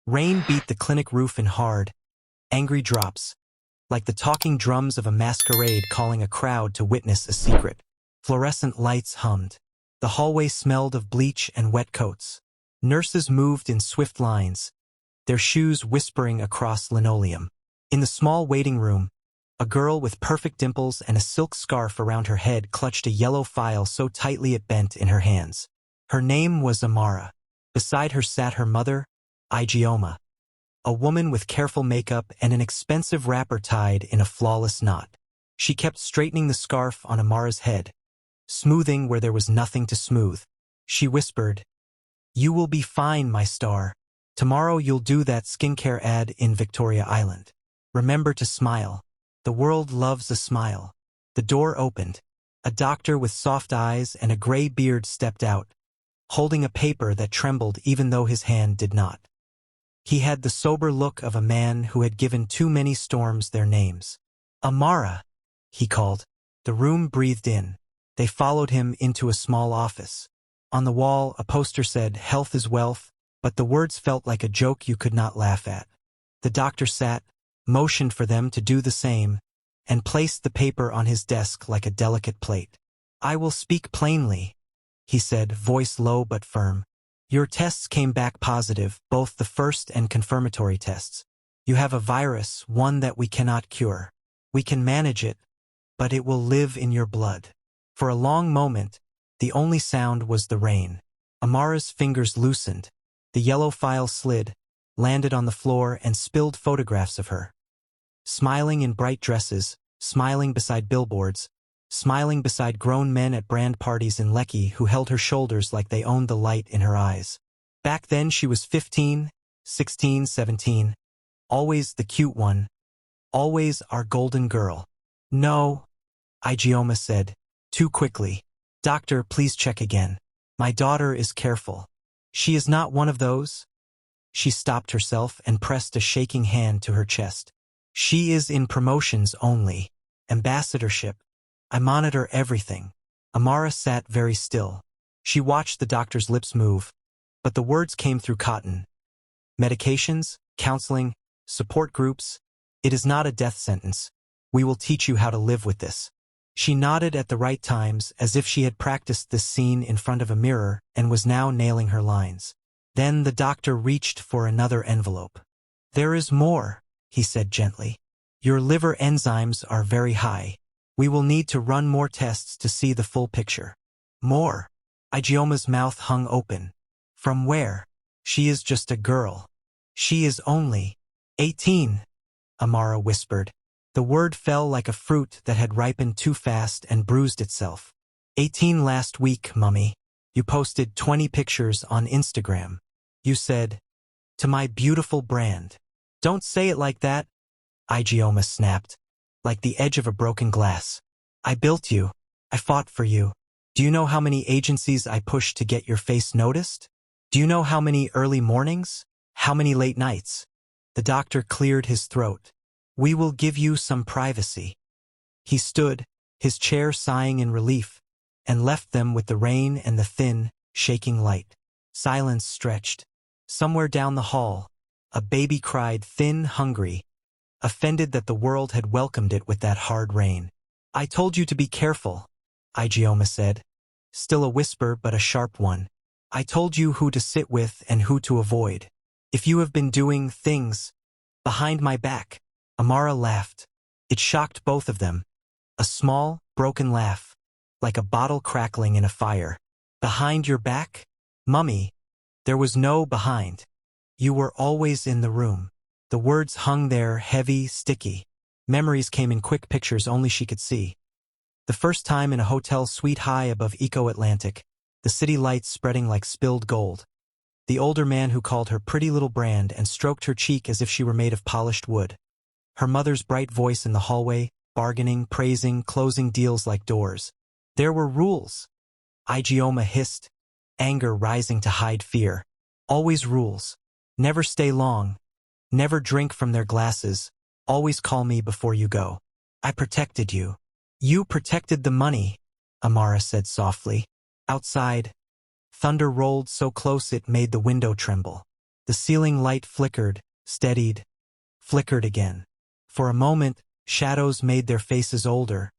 Rain beat the clinic roof in hard, angry drops, like the talking drums of a masquerade calling a crowd to witness a secret. Fluorescent lights hummed. The hallway smelled of bleach and wet coats. Nurses moved in swift lines, their shoes whispering across linoleum. In the small waiting room, a girl with perfect dimples and a silk scarf around her head clutched a yellow file so tightly it bent in her hands. Her name was Amara. Beside her sat her mother, Ijeoma, a woman with careful makeup and an expensive wrapper tied in a flawless knot. She kept straightening the scarf on Amara's head, smoothing where there was nothing to smooth. She whispered, "You will be fine, my star. Tomorrow you'll do that skincare ad in Victoria Island. Remember to smile. The world loves a smile." The door opened. A doctor with soft eyes and a gray beard stepped out, holding a paper that trembled even though his hand did not. He had the sober look of a man who had given too many storms their names. "Amara," he called. The room breathed in. They followed him into a small office. On the wall, a poster said, "Health is wealth," but the words felt like a joke you could not laugh at. The doctor sat, motioned for them to do the same, and placed the paper on his desk like a delicate plate. "I will speak plainly," he said, voice low but firm. "Your tests came back positive, both the first and confirmatory tests. You have a virus, one that we cannot cure. We can manage it, but it will live in your blood." For a long moment, the only sound was the rain. Amara's fingers loosened. The yellow file slid, landed on the floor, and spilled photographs of her. Smiling in bright dresses, smiling beside billboards, smiling beside grown men at brand parties in Lekki who held her shoulders like they owned the light in her eyes. Back then she was 15, 16, 17. Always the cute one. Always our golden girl. "No," Ijeoma said, too quickly. "Doctor, please check again. My daughter is careful. She is not one of those." She stopped herself and pressed a shaking hand to her chest. "She is in promotions only. Ambassadorship. I monitor everything." Amara sat very still. She watched the doctor's lips move, but the words came through cotton. "Medications, counseling, support groups. It is not a death sentence. We will teach you how to live with this." She nodded at the right times as if she had practiced this scene in front of a mirror and was now nailing her lines. Then the doctor reached for another envelope. "There is more," he said gently. "Your liver enzymes are very high. We will need to run more tests to see the full picture." "More?" Ijeoma's mouth hung open. "From where? She is just a girl." "She is only 18, Amara whispered. The word fell like a fruit that had ripened too fast and bruised itself. 18 last week, Mummy. You posted 20 pictures on Instagram. You said, 'To my beautiful brand.'" "Don't say it like that," Ijeoma snapped, like the edge of a broken glass. "I built you. I fought for you. Do you know how many agencies I pushed to get your face noticed? Do you know how many early mornings? How many late nights?" The doctor cleared his throat. "We will give you some privacy." He stood, his chair sighing in relief, and left them with the rain and the thin, shaking light. Silence stretched. Somewhere down the hall, a baby cried, thin, hungry, offended that the world had welcomed it with that hard rain. "I told you to be careful," Ijeoma said. Still a whisper, but a sharp one. "I told you who to sit with and who to avoid. If you have been doing things behind my back." Amara laughed. It shocked both of them. A small, broken laugh, like a bottle crackling in a fire. "Behind your back? Mummy, there was no behind. You were always in the room." The words hung there, heavy, sticky. Memories came in quick pictures only she could see. The first time in a hotel suite high above Eco-Atlantic, the city lights spreading like spilled gold. The older man who called her pretty little brand and stroked her cheek as if she were made of polished wood. Her mother's bright voice in the hallway, bargaining, praising, closing deals like doors. There were rules. Ijeoma hissed, anger rising to hide fear. Always rules. Never stay long. Never drink from their glasses. Always call me before you go. I protected you. You protected the money, Amara said softly. Outside, thunder rolled so close it made the window tremble. The ceiling light flickered, steadied, flickered again. For a moment, shadows made their faces older,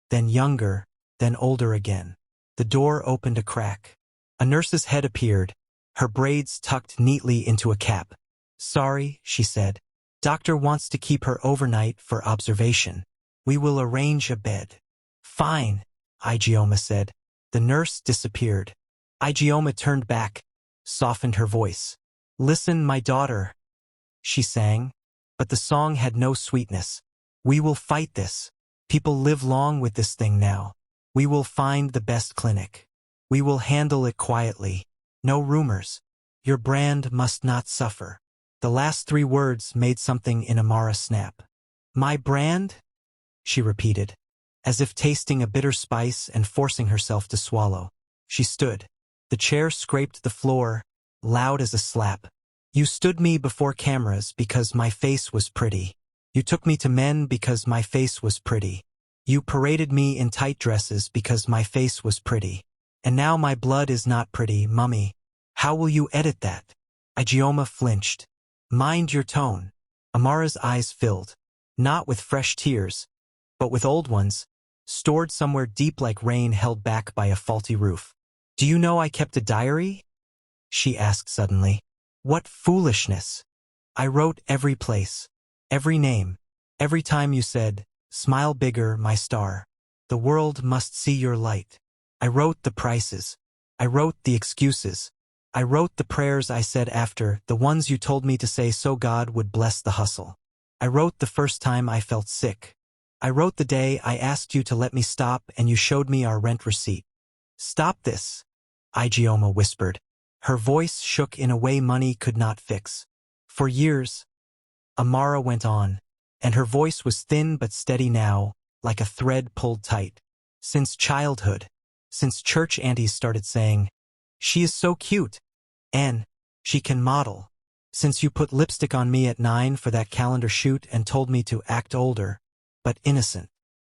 then younger, then older again. The door opened a crack. A nurse's head appeared, her braids tucked neatly into a cap. "Sorry," she said. "Doctor wants to keep her overnight for observation. We will arrange a bed." "Fine," Ijeoma said. The nurse disappeared. Ijeoma turned back, softened her voice. "Listen, my daughter," she sang, but the song had no sweetness. "We will fight this. People live long with this thing now. We will find the best clinic. We will handle it quietly. No rumors. Your brand must not suffer." The last 3 words made something in Amara snap. "My brand?" she repeated, as if tasting a bitter spice and forcing herself to swallow. She stood. The chair scraped the floor, loud as a slap. "You stood me before cameras because my face was pretty. You took me to men because my face was pretty. You paraded me in tight dresses because my face was pretty. And now my blood is not pretty, Mummy. How will you edit that?" Ijeoma flinched. "Mind your tone." Amara's eyes filled, not with fresh tears, but with old ones, stored somewhere deep like rain held back by a faulty roof. "Do you know I kept a diary?" she asked suddenly. "What foolishness! I wrote every place, every name, every time you said, 'Smile bigger, my star. The world must see your light.' I wrote the prices. I wrote the excuses. I wrote the prayers I said after, the ones you told me to say so God would bless the hustle. I wrote the first time I felt sick. I wrote the day I asked you to let me stop and you showed me our rent receipt." "Stop this," Ijeoma whispered. Her voice shook in a way money could not fix. "For years," Amara went on, and her voice was thin but steady now, like a thread pulled tight. "Since childhood, since church aunties started saying, 'She is so cute,' and 'She can model.' Since you put lipstick on me at 9 for that calendar shoot and told me to act older, but innocent.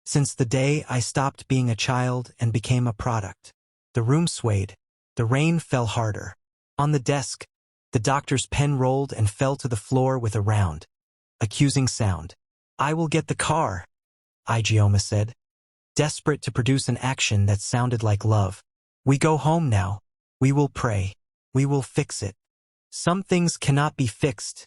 Since the day I stopped being a child and became a product." The room swayed. The rain fell harder. On the desk, the doctor's pen rolled and fell to the floor with a round, accusing sound. "I will get the car," Ijeoma said, desperate to produce an action that sounded like love. "We go home now. We will pray. We will fix it." "Some things cannot be fixed,"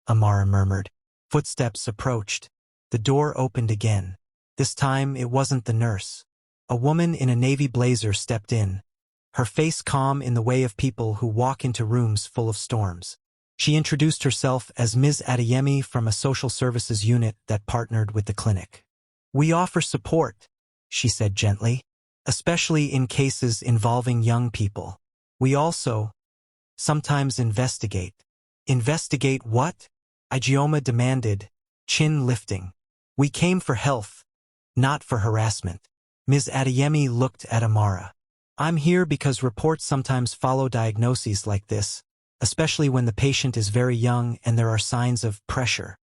Amara murmured. Footsteps approached. The door opened again. This time it wasn't the nurse. A woman in a navy blazer stepped in, her face calm in the way of people who walk into rooms full of storms. She introduced herself as Ms. Adeyemi from a social services unit that partnered with the clinic. "We offer support," she said gently, "especially in cases involving young people. We also sometimes investigate." "Investigate what?" Ijeoma demanded, chin lifting. "We came for health, not for harassment." Ms. Adeyemi looked at Amara. "I'm here because reports sometimes follow diagnoses like this, especially when the patient is very young and there are signs of pressure."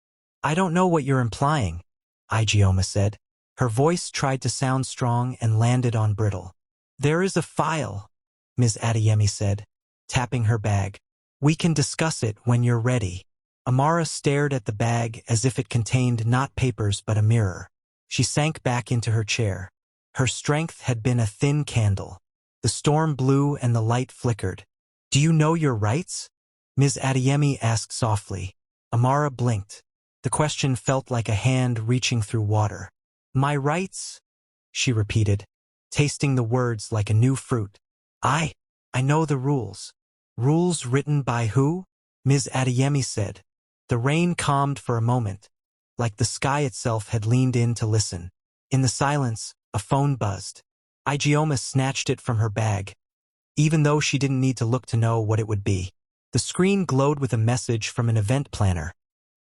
"I don't know what you're implying," Ijeoma said. Her voice tried to sound strong and landed on brittle. "There is a file," Ms. Adeyemi said, tapping her bag. "We can discuss it when you're ready." Amara stared at the bag as if it contained not papers but a mirror. She sank back into her chair. Her strength had been a thin candle. The storm blew and the light flickered. "Do you know your rights?" Ms. Adeyemi asked softly. Amara blinked. The question felt like a hand reaching through water. "My rights?" she repeated, tasting the words like a new fruit. I know the rules." "Rules written by who?" Ms. Adeyemi said. The rain calmed for a moment, like the sky itself had leaned in to listen. In the silence, a phone buzzed. Ijeoma snatched it from her bag, even though she didn't need to look to know what it would be. The screen glowed with a message from an event planner.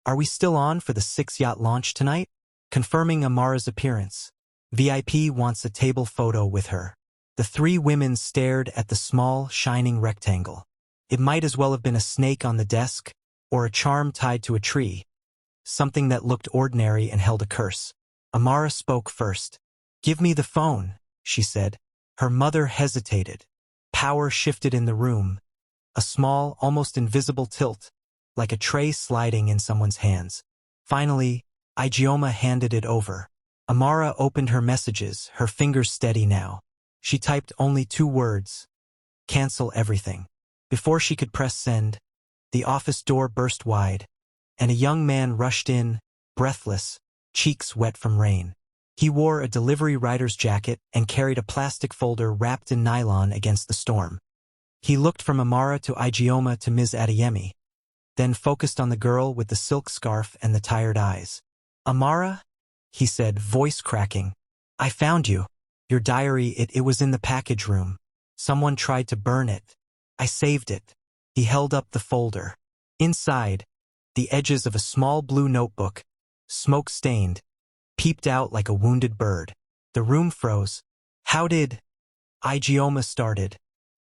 "Are we still on for the 6-yacht launch tonight? Confirming Amara's appearance. VIP wants a table photo with her." The 3 women stared at the small, shining rectangle. It might as well have been a snake on the desk, or a charm tied to a tree, something that looked ordinary and held a curse. Amara spoke first. "Give me the phone," she said. Her mother hesitated. Power shifted in the room. a small, almost invisible tilt, like a tray sliding in someone's hands. Finally, Ijeoma handed it over. Amara opened her messages, her fingers steady now. She typed only 2 words: cancel everything. Before she could press send, the office door burst wide, and a young man rushed in, breathless, cheeks wet from rain. He wore a delivery rider's jacket and carried a plastic folder wrapped in nylon against the storm. He looked from Amara to Ijeoma to Ms. Adeyemi, then focused on the girl with the silk scarf and the tired eyes. "Amara?" he said, voice cracking. "I found you. Your diary, it was in the package room. Someone tried to burn it. I saved it." He held up the folder. Inside, the edges of a small blue notebook, smoke-stained, peeped out like a wounded bird. The room froze. "How did—" Ijeoma started,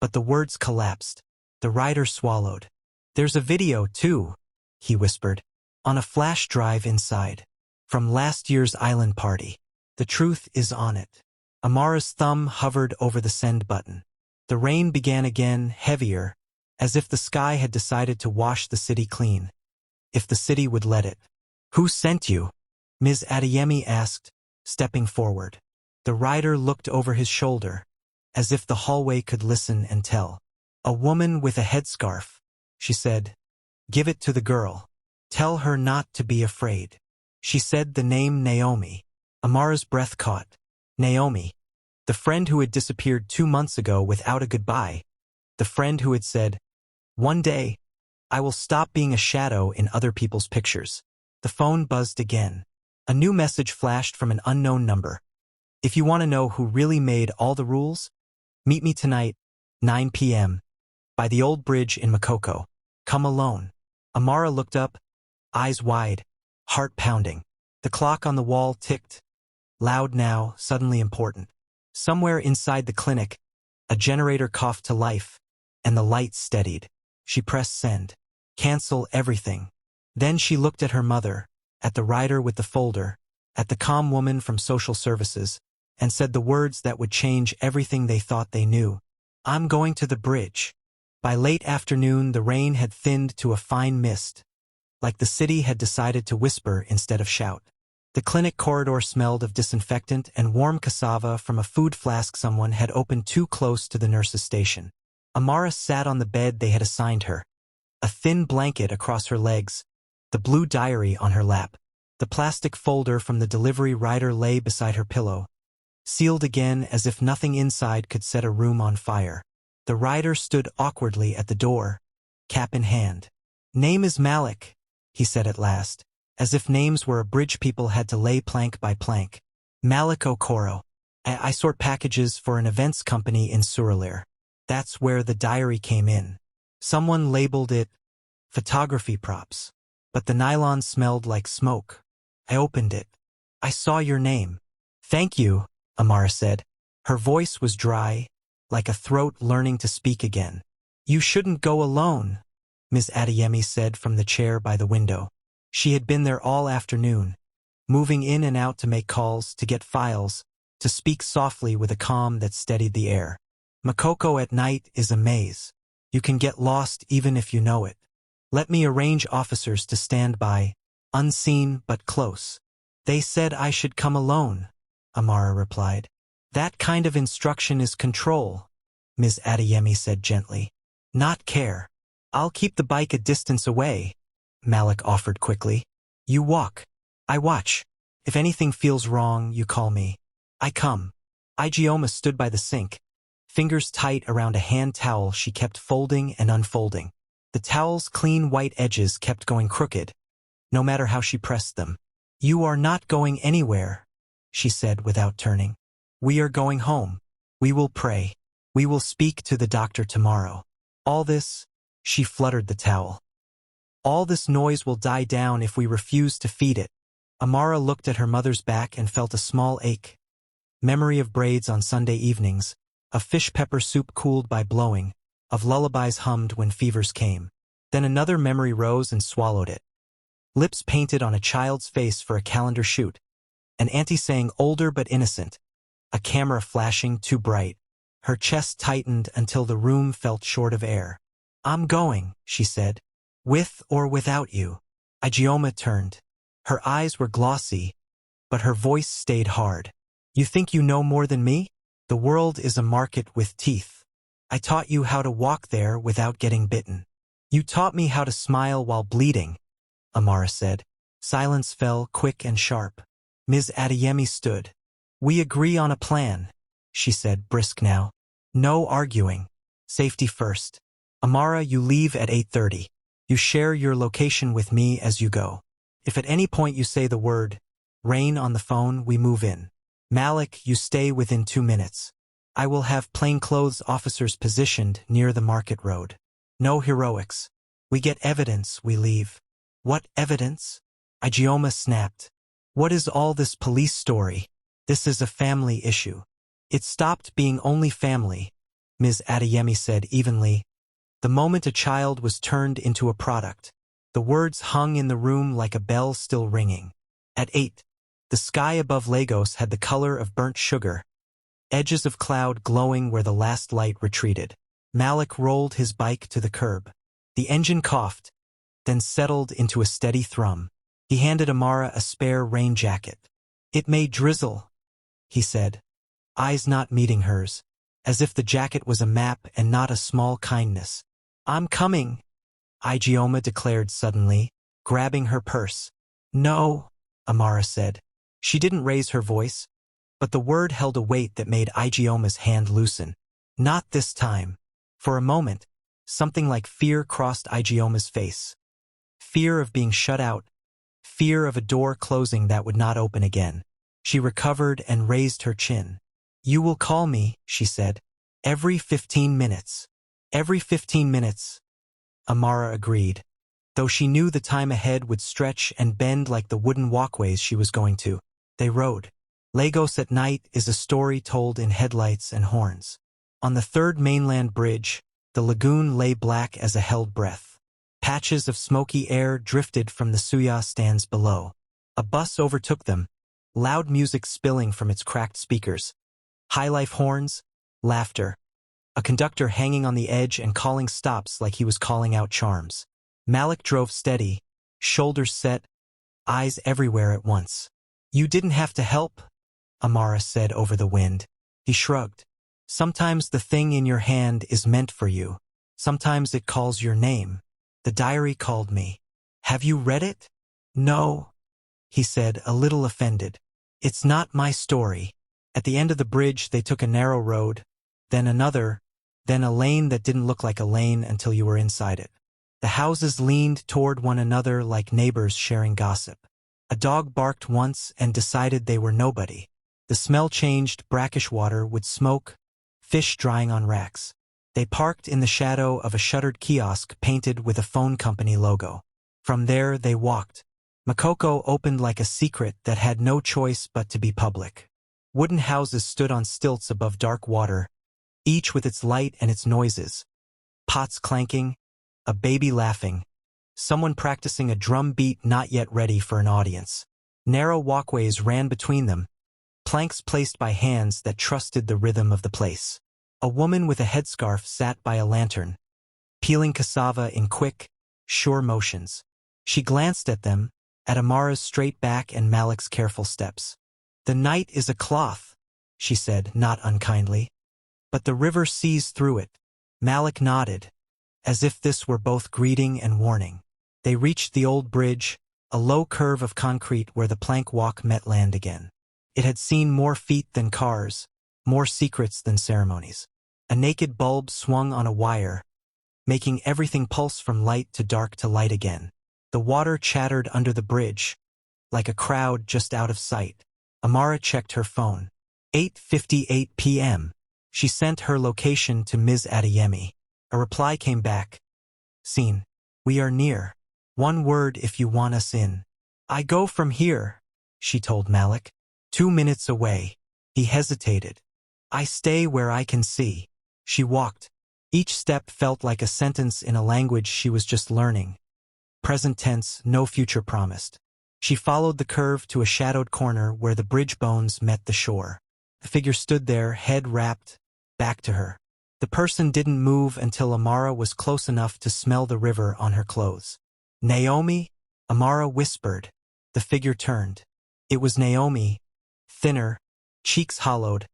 but the words collapsed. The writer swallowed. "There's a video, too," he whispered, "on a flash drive inside. From last year's island party. The truth is on it." Amara's thumb hovered over the send button. The rain began again, heavier, as if the sky had decided to wash the city clean. If the city would let it. "Who sent you?" Ms. Adeyemi asked, stepping forward. The writer looked over his shoulder, as if the hallway could listen and tell. "A woman with a headscarf," she said. "Give it to the girl. Tell her not to be afraid." She said the name Naomi. Amara's breath caught. Naomi. The friend who had disappeared 2 months ago without a goodbye. The friend who had said, "One day, I will stop being a shadow in other people's pictures." The phone buzzed again. A new message flashed from an unknown number. "If you want to know who really made all the rules, meet me tonight, 9 p.m., by the old bridge in Makoko. Come alone." Amara looked up, eyes wide, heart pounding. The clock on the wall ticked, loud now, suddenly important. Somewhere inside the clinic, a generator coughed to life, and the lights steadied. She pressed send. Cancel everything. Then she looked at her mother, at the writer with the folder, at the calm woman from social services, and said the words that would change everything they thought they knew. "I'm going to the bridge." By late afternoon, the rain had thinned to a fine mist, like the city had decided to whisper instead of shout. The clinic corridor smelled of disinfectant and warm cassava from a food flask someone had opened too close to the nurse's station. Amara sat on the bed they had assigned her, a thin blanket across her legs, the blue diary on her lap. The plastic folder from the delivery rider lay beside her pillow, sealed again as if nothing inside could set a room on fire. The rider stood awkwardly at the door, cap in hand. "Name is Malik," he said at last, as if names were a bridge people had to lay plank by plank. "Malik Okoro. I sort packages for an events company in Surulere." That's where the diary came in. Someone labeled it photography props, but the nylon smelled like smoke. I opened it. "I saw your name." "Thank you," Amara said. Her voice was dry, like a throat learning to speak again. "You shouldn't go alone," Ms. Adeyemi said from the chair by the window. She had been there all afternoon, moving in and out to make calls, to get files, to speak softly with a calm that steadied the air. "Makoko at night is a maze. You can get lost even if you know it. Let me arrange officers to stand by, unseen but close." "They said I should come alone," Amara replied. "That kind of instruction is control," Ms. Adeyemi said gently. "Not care." "I'll keep the bike a distance away," Malik offered quickly. "You walk. I watch. If anything feels wrong, you call me. I come." Ijeoma stood by the sink, fingers tight around a hand towel she kept folding and unfolding. The towel's clean white edges kept going crooked, no matter how she pressed them. "You are not going anywhere," she said without turning. "We are going home. We will pray. We will speak to the doctor tomorrow. All this," she fluttered the towel. "All this noise will die down if we refuse to feed it." Amara looked at her mother's back and felt a small ache. Memory of braids on Sunday evenings, of fish pepper soup cooled by blowing, of lullabies hummed when fevers came. Then another memory rose and swallowed it. Lips painted on a child's face for a calendar shoot, an auntie saying older but innocent, a camera flashing too bright. Her chest tightened until the room felt short of air. I'm going, she said. With or without you. Ijeoma turned. Her eyes were glossy, but her voice stayed hard. You think you know more than me? The world is a market with teeth. I taught you how to walk there without getting bitten. You taught me how to smile while bleeding, Amara said. Silence fell quick and sharp. Ms. Adeyemi stood. We agree on a plan, she said, brisk now. No arguing. Safety first. Amara, you leave at 8:30. You share your location with me as you go. If at any point you say the word rain on the phone, we move in. Malik, you stay within 2 minutes. I will have plainclothes officers positioned near the market road. No heroics. We get evidence, we leave. What evidence? Ijeoma snapped. What is all this police story? This is a family issue. It stopped being only family, Ms. Adeyemi said evenly, the moment a child was turned into a product. The words hung in the room like a bell still ringing. At 8, the sky above Lagos had the color of burnt sugar, edges of cloud glowing where the last light retreated. Malik rolled his bike to the curb. The engine coughed, then settled into a steady thrum. He handed Amara a spare rain jacket. It may drizzle, he said, eyes not meeting hers, as if the jacket was a map and not a small kindness. I'm coming, Ijeoma declared suddenly, grabbing her purse. No, Amara said. She didn't raise her voice, but the word held a weight that made Ijeoma's hand loosen. Not this time. For a moment, something like fear crossed Ijeoma's face. Fear of being shut out, fear of a door closing that would not open again. She recovered and raised her chin. You will call me, she said. Every 15 minutes. Every 15 minutes, Amara agreed, though she knew the time ahead would stretch and bend like the wooden walkways she was going to. They rode. Lagos at night is a story told in headlights and horns. On the third mainland bridge, the lagoon lay black as a held breath. Patches of smoky air drifted from the suya stands below. A bus overtook them, loud music spilling from its cracked speakers. High-life horns, laughter. A conductor hanging on the edge and calling stops like he was calling out charms. Malik drove steady, shoulders set, eyes everywhere at once. You didn't have to help, Amara said over the wind. He shrugged. Sometimes the thing in your hand is meant for you. Sometimes it calls your name. The diary called me. Have you read it? No, he said, a little offended. It's not my story. At the end of the bridge they took a narrow road, then another, then a lane that didn't look like a lane until you were inside it. The houses leaned toward one another like neighbors sharing gossip. A dog barked once and decided they were nobody. The smell changed, brackish water with smoke, fish drying on racks. They parked in the shadow of a shuttered kiosk painted with a phone company logo. From there they walked. Makoko opened like a secret that had no choice but to be public. Wooden houses stood on stilts above dark water, each with its light and its noises. Pots clanking, a baby laughing, someone practicing a drum beat not yet ready for an audience. Narrow walkways ran between them, planks placed by hands that trusted the rhythm of the place. A woman with a headscarf sat by a lantern, peeling cassava in quick, sure motions. She glanced at them, at Amara's straight back and Malik's careful steps. The night is a cloth, she said, not unkindly. But the river sees through it. Malik nodded, as if this were both greeting and warning. They reached the old bridge, a low curve of concrete where the plank walk met land again. It had seen more feet than cars, more secrets than ceremonies. A naked bulb swung on a wire, making everything pulse from light to dark to light again. The water chattered under the bridge, like a crowd just out of sight. Amara checked her phone. 8:58 p.m. She sent her location to Ms. Adeyemi. A reply came back. Seen. We are near. One word if you want us in. I go from here, she told Malik. 2 minutes away. He hesitated. I stay where I can see. She walked. Each step felt like a sentence in a language she was just learning. Present tense, no future promised. She followed the curve to a shadowed corner where the bridge bones met the shore. The figure stood there, head wrapped, back to her. The person didn't move until Amara was close enough to smell the river on her clothes. Naomi? Amara whispered. The figure turned. It was Naomi, thinner, cheeks hollowed,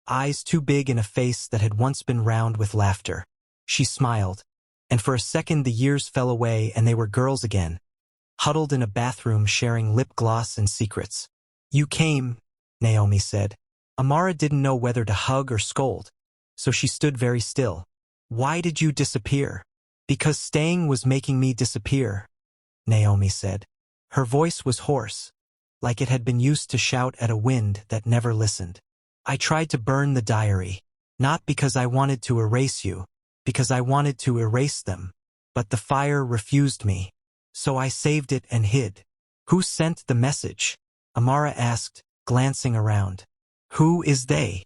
eyes too big in a face that had once been round with laughter. She smiled, and for a second the years fell away and they were girls again, huddled in a bathroom sharing lip gloss and secrets. You came, Naomi said. Amara didn't know whether to hug or scold, so she stood very still. Why did you disappear? Because staying was making me disappear, Naomi said. Her voice was hoarse, like it had been used to shout at a wind that never listened. I tried to burn the diary, not because I wanted to erase you, because I wanted to erase them. But the fire refused me, so I saved it and hid. Who sent the message? Amara asked, glancing around. Who is they?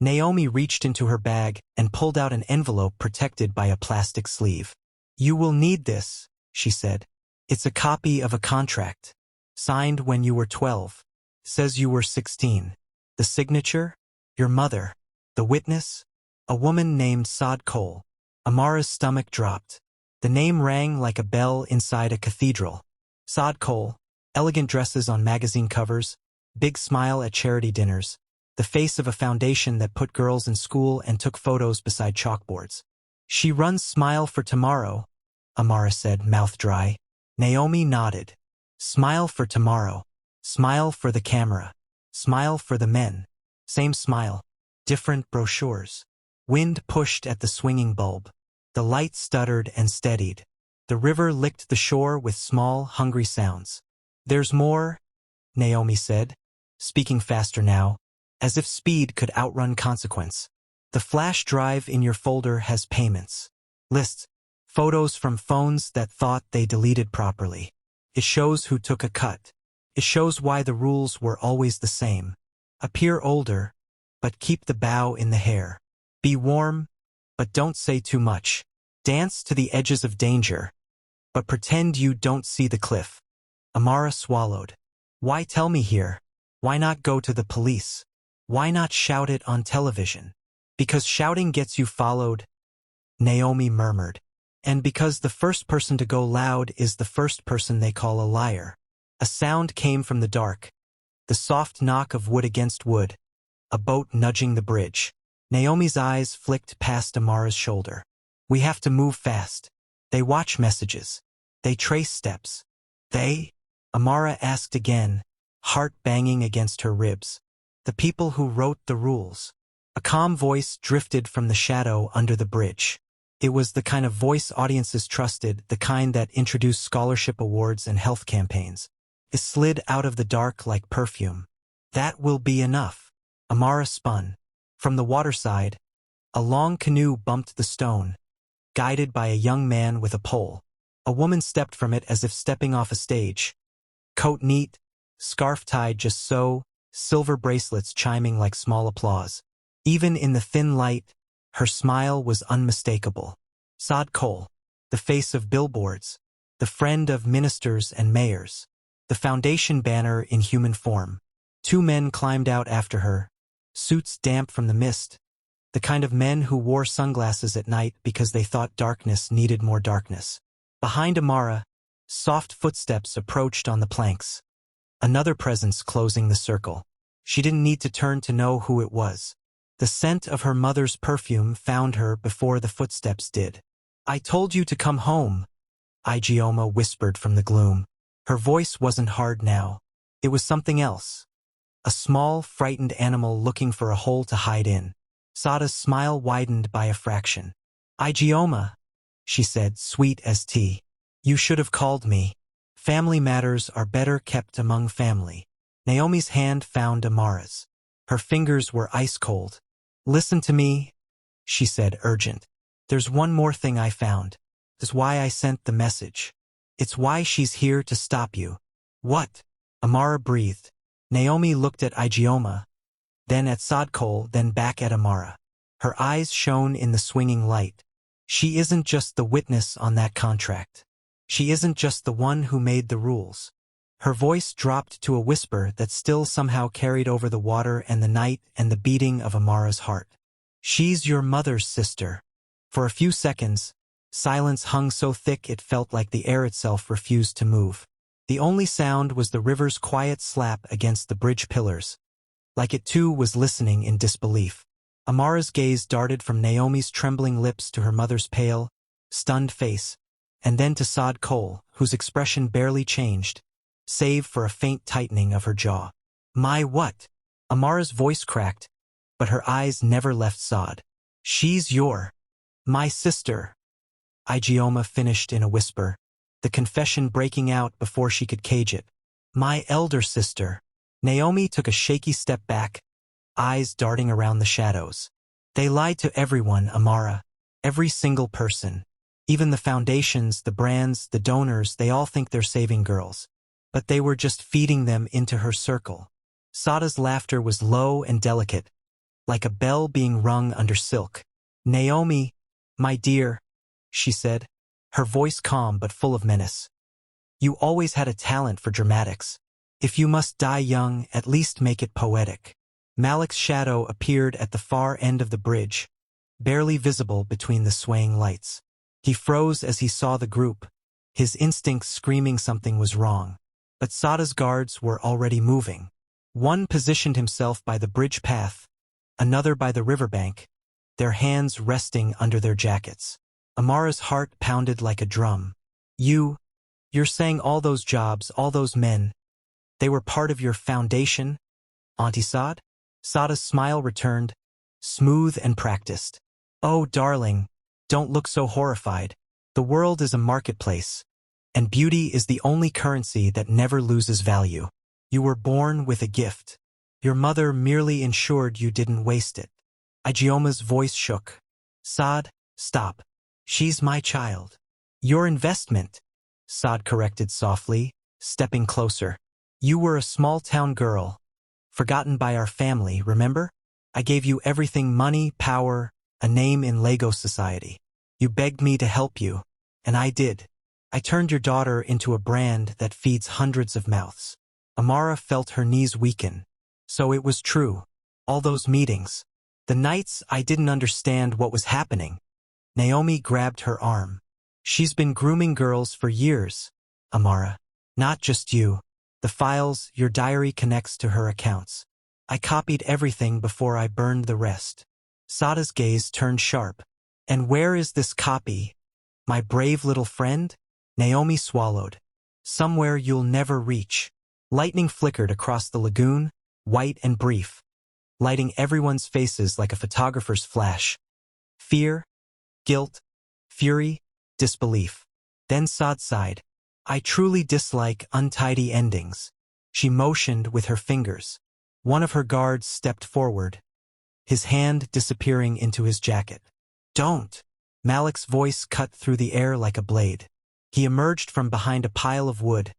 Naomi reached into her bag and pulled out an envelope protected by a plastic sleeve. You will need this, she said. It's a copy of a contract. Signed when you were 12. Says you were 16. The signature? Your mother. The witness? A woman named Sade Cole. Amara's stomach dropped. The name rang like a bell inside a cathedral. Sade Cole, elegant dresses on magazine covers, big smile at charity dinners, the face of a foundation that put girls in school and took photos beside chalkboards. She runs Smile for Tomorrow, Amara said, mouth dry. Naomi nodded. Smile for tomorrow. Smile for the camera. Smile for the men. Same smile. Different brochures. Wind pushed at the swinging bulb. The light stuttered and steadied. The river licked the shore with small, hungry sounds. There's more, Naomi said, speaking faster now, as if speed could outrun consequence. The flash drive in your folder has payments. Lists. Photos from phones that thought they deleted properly. It shows who took a cut. It shows why the rules were always the same. Appear older, but keep the bow in the hair. Be warm, but don't say too much. Dance to the edges of danger, but pretend you don't see the cliff. Amara swallowed. Why tell me here? Why not go to the police? Why not shout it on television? Because shouting gets you followed, Naomi murmured. And because the first person to go loud is the first person they call a liar. A sound came from the dark. The soft knock of wood against wood. A boat nudging the bridge. Naomi's eyes flicked past Amara's shoulder. We have to move fast. They watch messages. They trace steps. They? Amara asked again, heart banging against her ribs. The people who wrote the rules. A calm voice drifted from the shadow under the bridge. It was the kind of voice audiences trusted, the kind that introduced scholarship awards and health campaigns. It slid out of the dark like perfume. That will be enough. Amara spun. From the waterside, a long canoe bumped the stone, guided by a young man with a pole. A woman stepped from it as if stepping off a stage. Coat neat, scarf tied just so, silver bracelets chiming like small applause. Even in the thin light, her smile was unmistakable. Sade Cole, the face of billboards, the friend of ministers and mayors, the foundation banner in human form. Two men climbed out after her, suits damp from the mist, the kind of men who wore sunglasses at night because they thought darkness needed more darkness. Behind Amara, soft footsteps approached on the planks. Another presence closing the circle. She didn't need to turn to know who it was. The scent of her mother's perfume found her before the footsteps did. I told you to come home, Ijeoma whispered from the gloom. Her voice wasn't hard now. It was something else. A small, frightened animal looking for a hole to hide in. Sade's smile widened by a fraction. Ijeoma, she said, sweet as tea. You should have called me. Family matters are better kept among family. Naomi's hand found Amara's. Her fingers were ice cold. Listen to me, she said, urgent. There's one more thing I found. It's why I sent the message. It's why she's here to stop you. What? Amara breathed. Naomi looked at Ijeoma, then at Sade Cole, then back at Amara. Her eyes shone in the swinging light. She isn't just the witness on that contract. She isn't just the one who made the rules. Her voice dropped to a whisper that still somehow carried over the water and the night and the beating of Amara's heart. She's your mother's sister. For a few seconds, silence hung so thick it felt like the air itself refused to move. The only sound was the river's quiet slap against the bridge pillars, like it too was listening in disbelief. Amara's gaze darted from Naomi's trembling lips to her mother's pale, stunned face, and then to Sade Cole, whose expression barely changed, save for a faint tightening of her jaw. My what? Amara's voice cracked, but her eyes never left Sade. She's my sister. Ijeoma finished in a whisper, the confession breaking out before she could cage it. My elder sister. Naomi took a shaky step back, eyes darting around the shadows. They lied to everyone, Amara. Every single person. Even the foundations, the brands, the donors, they all think they're saving girls. But they were just feeding them into her circle. Sade's laughter was low and delicate, like a bell being rung under silk. Naomi, my dear, she said, her voice calm but full of menace. You always had a talent for dramatics. If you must die young, at least make it poetic. Malik's shadow appeared at the far end of the bridge, barely visible between the swaying lights. He froze as he saw the group, his instincts screaming something was wrong. But Sade's guards were already moving. One positioned himself by the bridge path, another by the riverbank, their hands resting under their jackets. Amara's heart pounded like a drum. You're saying all those jobs, all those men, they were part of your foundation, Auntie Sade? Sade's smile returned, smooth and practiced. Oh, darling, don't look so horrified. The world is a marketplace, and beauty is the only currency that never loses value. You were born with a gift. Your mother merely ensured you didn't waste it. Ijeoma's voice shook. Sade, stop. She's my child. Your investment, Sade corrected softly, stepping closer. You were a small-town girl, forgotten by our family, remember? I gave you everything: money, power, a name in Lego society. You begged me to help you, and I did. I turned your daughter into a brand that feeds hundreds of mouths. Amara felt her knees weaken. So it was true. All those meetings. The nights I didn't understand what was happening. Naomi grabbed her arm. She's been grooming girls for years, Amara. Not just you. The files, your diary connects to her accounts. I copied everything before I burned the rest. Sade's gaze turned sharp. And where is this copy? My brave little friend? Naomi swallowed. Somewhere you'll never reach. Lightning flickered across the lagoon, white and brief, lighting everyone's faces like a photographer's flash. Fear, guilt, fury, disbelief. Then Sade sighed. I truly dislike untidy endings. She motioned with her fingers. One of her guards stepped forward, his hand disappearing into his jacket. Don't! Malik's voice cut through the air like a blade. He emerged from behind a pile of wood,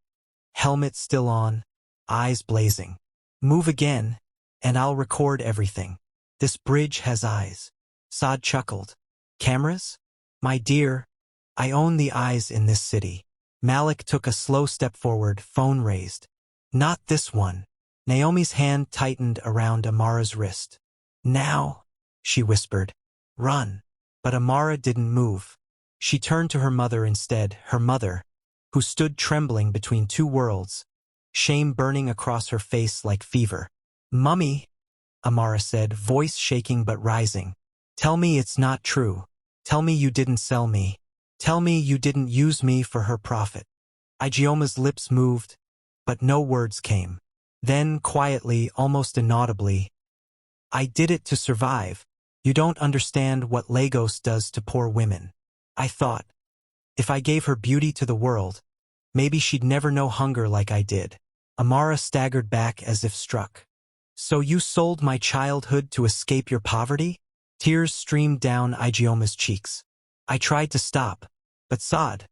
helmet still on, eyes blazing. Move again, and I'll record everything. This bridge has eyes. Sade chuckled. Cameras? My dear, I own the eyes in this city. Malik took a slow step forward, phone raised. Not this one. Naomi's hand tightened around Amara's wrist. Now, she whispered. Run. But Amara didn't move. She turned to her mother instead, her mother, who stood trembling between two worlds, shame burning across her face like fever. Mummy, Amara said, voice shaking but rising. Tell me it's not true. Tell me you didn't sell me. Tell me you didn't use me for her profit. Ijeoma's lips moved, but no words came. Then, quietly, almost inaudibly, I did it to survive. You don't understand what Lagos does to poor women. I thought, if I gave her beauty to the world, maybe she'd never know hunger like I did. Amara staggered back as if struck. So you sold my childhood to escape your poverty? Tears streamed down Ijeoma's cheeks. I tried to stop, but Sade,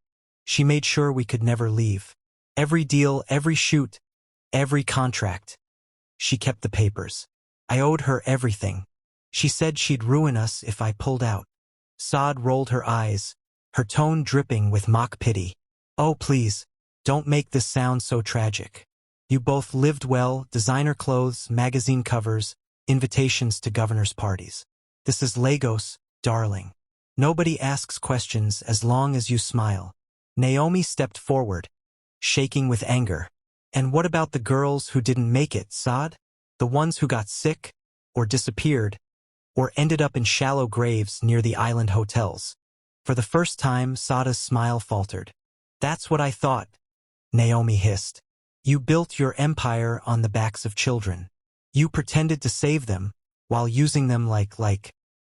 she made sure we could never leave. Every deal, every shoot, every contract. She kept the papers. I owed her everything. She said she'd ruin us if I pulled out. Sade rolled her eyes, her tone dripping with mock pity. Oh, please, don't make this sound so tragic. You both lived well, designer clothes, magazine covers, invitations to governors' parties. This is Lagos, darling. Nobody asks questions as long as you smile. Naomi stepped forward, shaking with anger. And what about the girls who didn't make it, Sade? The ones who got sick, or disappeared, or ended up in shallow graves near the island hotels? For the first time, Sade's smile faltered. That's what I thought, Naomi hissed. You built your empire on the backs of children. You pretended to save them, while using them like.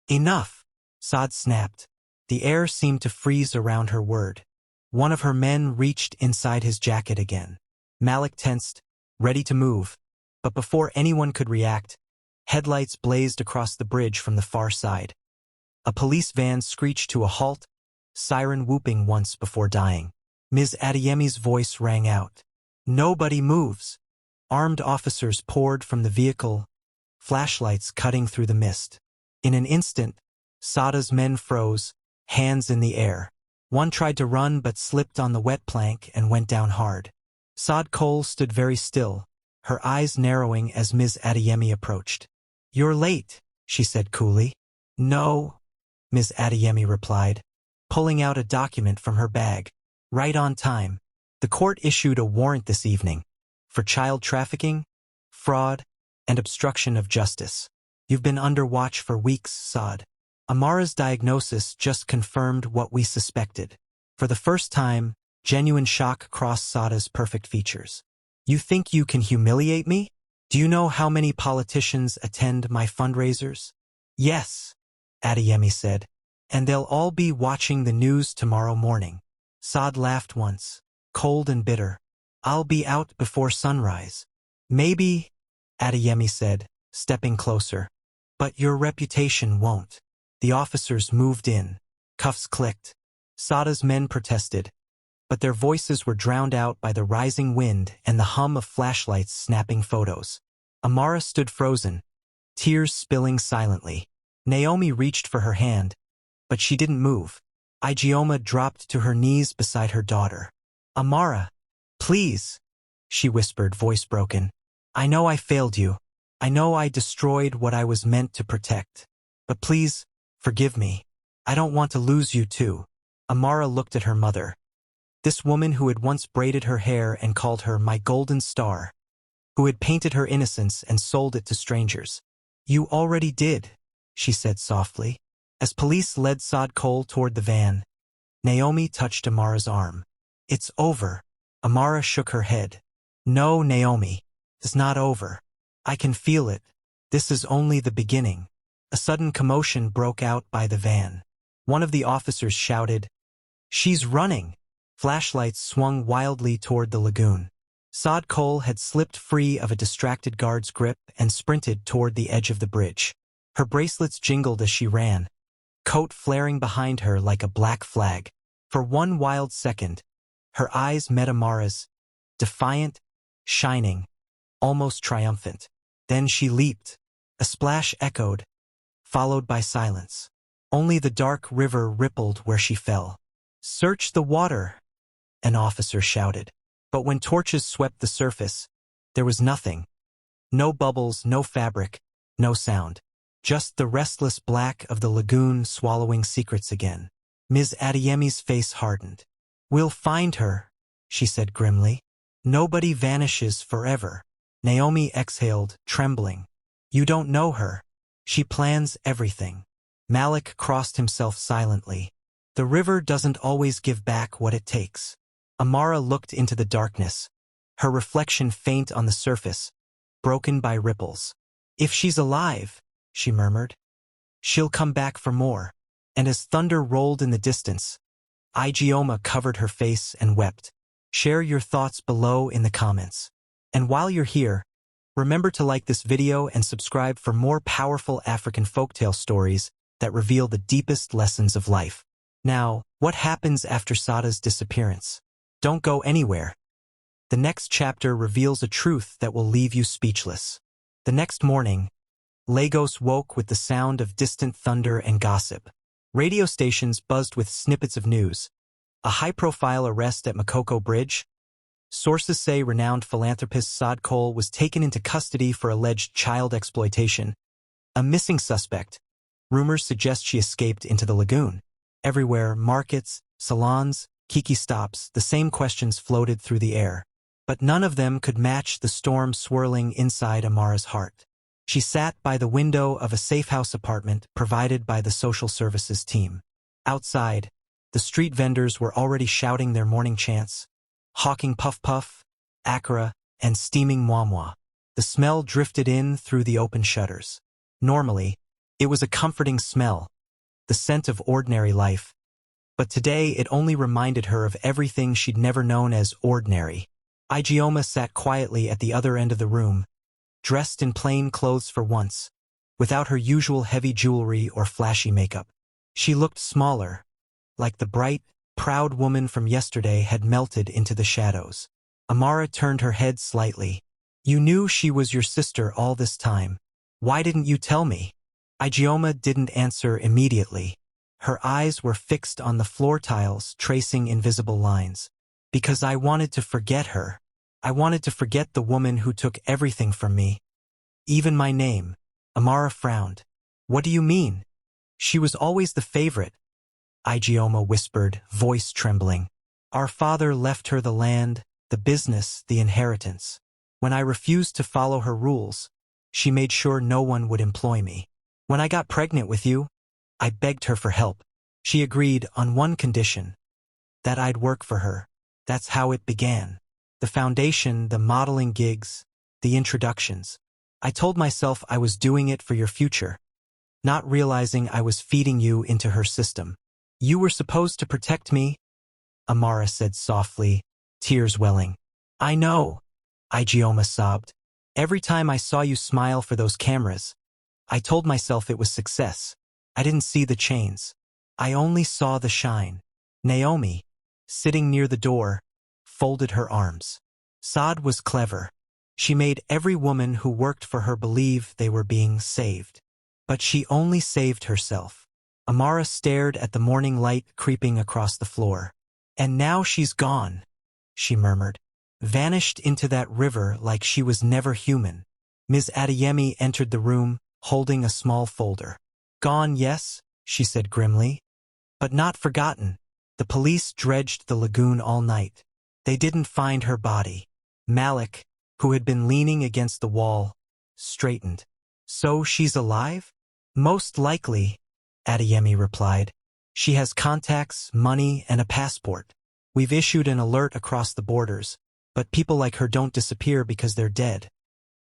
Enough, Sade snapped. The air seemed to freeze around her word. One of her men reached inside his jacket again. Malik tensed, ready to move. But before anyone could react, headlights blazed across the bridge from the far side. A police van screeched to a halt, siren whooping once before dying. Ms. Adeyemi's voice rang out. Nobody moves. Armed officers poured from the vehicle, flashlights cutting through the mist. In an instant, Sade's men froze, hands in the air. One tried to run but slipped on the wet plank and went down hard. Sade Cole stood very still, her eyes narrowing as Ms. Adeyemi approached. You're late, she said coolly. No, Ms. Adeyemi replied, pulling out a document from her bag. Right on time. The court issued a warrant this evening for child trafficking, fraud, and obstruction of justice. You've been under watch for weeks, Sade. Amara's diagnosis just confirmed what we suspected. For the first time, genuine shock crossed Sade's perfect features. You think you can humiliate me? Do you know how many politicians attend my fundraisers? Yes, Adeyemi said, and they'll all be watching the news tomorrow morning. Sade laughed once, cold and bitter. I'll be out before sunrise. Maybe, Adeyemi said, stepping closer. But your reputation won't. The officers moved in. Cuffs clicked. Sade's men protested, but their voices were drowned out by the rising wind and the hum of flashlights snapping photos. Amara stood frozen, tears spilling silently. Naomi reached for her hand, but she didn't move. Ijeoma dropped to her knees beside her daughter. Amara, please, she whispered, voice broken. I know I failed you. I know I destroyed what I was meant to protect. But please, forgive me. I don't want to lose you too. Amara looked at her mother. This woman who had once braided her hair and called her my golden star, who had painted her innocence and sold it to strangers. You already did, she said softly. As police led Sade Cole toward the van, Naomi touched Amara's arm. It's over. Amara shook her head. No, Naomi, it's not over. I can feel it. This is only the beginning. A sudden commotion broke out by the van. One of the officers shouted, She's running! Flashlights swung wildly toward the lagoon. Sade Cole had slipped free of a distracted guard's grip and sprinted toward the edge of the bridge. Her bracelets jingled as she ran, coat flaring behind her like a black flag. For one wild second, her eyes met Amara's, defiant, shining, almost triumphant. Then she leaped. A splash echoed, followed by silence. Only the dark river rippled where she fell. Search the water, an officer shouted. But when torches swept the surface, there was nothing. No bubbles, no fabric, no sound. Just the restless black of the lagoon swallowing secrets again. Ms. Adeyemi's face hardened. We'll find her, she said grimly. Nobody vanishes forever. Naomi exhaled, trembling. You don't know her. She plans everything. Malik crossed himself silently. The river doesn't always give back what it takes. Amara looked into the darkness, her reflection faint on the surface, broken by ripples. If she's alive, she murmured, she'll come back for more. And as thunder rolled in the distance, Ijeoma covered her face and wept. Share your thoughts below in the comments. And while you're here, remember to like this video and subscribe for more powerful African folktale stories that reveal the deepest lessons of life. Now, what happens after Sade's disappearance? Don't go anywhere. The next chapter reveals a truth that will leave you speechless. The next morning, Lagos woke with the sound of distant thunder and gossip. Radio stations buzzed with snippets of news. A high-profile arrest at Makoko Bridge. Sources say renowned philanthropist Sade Cole was taken into custody for alleged child exploitation. A missing suspect, Rumors suggest she escaped into the lagoon. Everywhere, markets, salons, Kiki stops, the same questions floated through the air. But none of them could match the storm swirling inside Amara's heart. She sat by the window of a safe-house apartment provided by the social services team. Outside, the street vendors were already shouting their morning chants, hawking puff-puff, akara, and steaming moi-moi. The smell drifted in through the open shutters. Normally, it was a comforting smell, the scent of ordinary life. But today it only reminded her of everything she'd never known as ordinary. Ijeoma sat quietly at the other end of the room, dressed in plain clothes for once, without her usual heavy jewelry or flashy makeup. She looked smaller, like the bright, proud woman from yesterday had melted into the shadows. Amara turned her head slightly. "You knew she was your sister all this time. Why didn't you tell me?" Ijeoma didn't answer immediately. Her eyes were fixed on the floor tiles, tracing invisible lines. "Because I wanted to forget her. I wanted to forget the woman who took everything from me. Even my name." Amara frowned. "What do you mean?" "She was always the favorite," Ijeoma whispered, voice trembling. "Our father left her the land, the business, the inheritance. When I refused to follow her rules, she made sure no one would employ me. When I got pregnant with you, I begged her for help. She agreed on one condition, that I'd work for her. That's how it began. The foundation, the modeling gigs, the introductions. I told myself I was doing it for your future, not realizing I was feeding you into her system. You were supposed to protect me," Amara said softly, tears welling. "I know," Ijeoma sobbed. "Every time I saw you smile for those cameras, I told myself it was success. I didn't see the chains. I only saw the shine." Naomi, sitting near the door, folded her arms. Sade was clever. She made every woman who worked for her believe they were being saved. But she only saved herself. Amara stared at the morning light creeping across the floor. "And now she's gone," she murmured. "Vanished into that river like she was never human." Ms. Adeyemi entered the room, holding a small folder. "Gone, yes," she said grimly. "But not forgotten. The police dredged the lagoon all night. They didn't find her body." Malik, who had been leaning against the wall, straightened. "So she's alive?" "Most likely," Adeyemi replied. "She has contacts, money, and a passport. We've issued an alert across the borders, but people like her don't disappear because they're dead.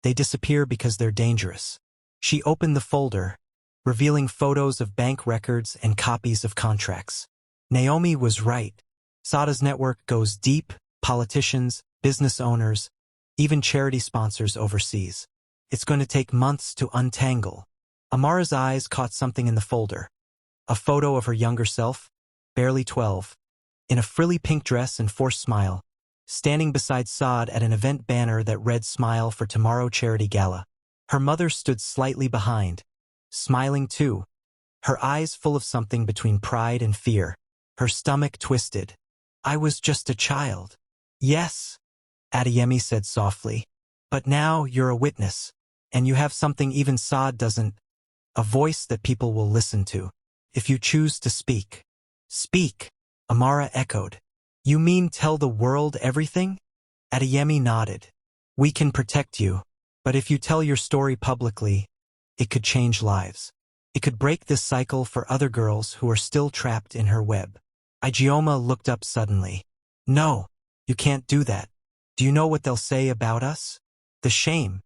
They disappear because they're dangerous." She opened the folder, revealing photos of bank records and copies of contracts. Naomi was right. Sade's network goes deep: politicians, business owners, even charity sponsors overseas. It's going to take months to untangle. Amara's eyes caught something in the folder. A photo of her younger self, barely 12, in a frilly pink dress and forced smile, standing beside Sade at an event banner that read "Smile for Tomorrow Charity Gala." Her mother stood slightly behind, smiling too, her eyes full of something between pride and fear, her stomach twisted. "I was just a child." "Yes," Adeyemi said softly. "But now you're a witness, and you have something even Sade doesn't, a voice that people will listen to. If you choose to speak." "Speak," Amara echoed. "You mean tell the world everything?" Adeyemi nodded. "We can protect you, but if you tell your story publicly, it could change lives. It could break this cycle for other girls who are still trapped in her web." Ijeoma looked up suddenly. "No, you can't do that. Do you know what they'll say about us? The shame."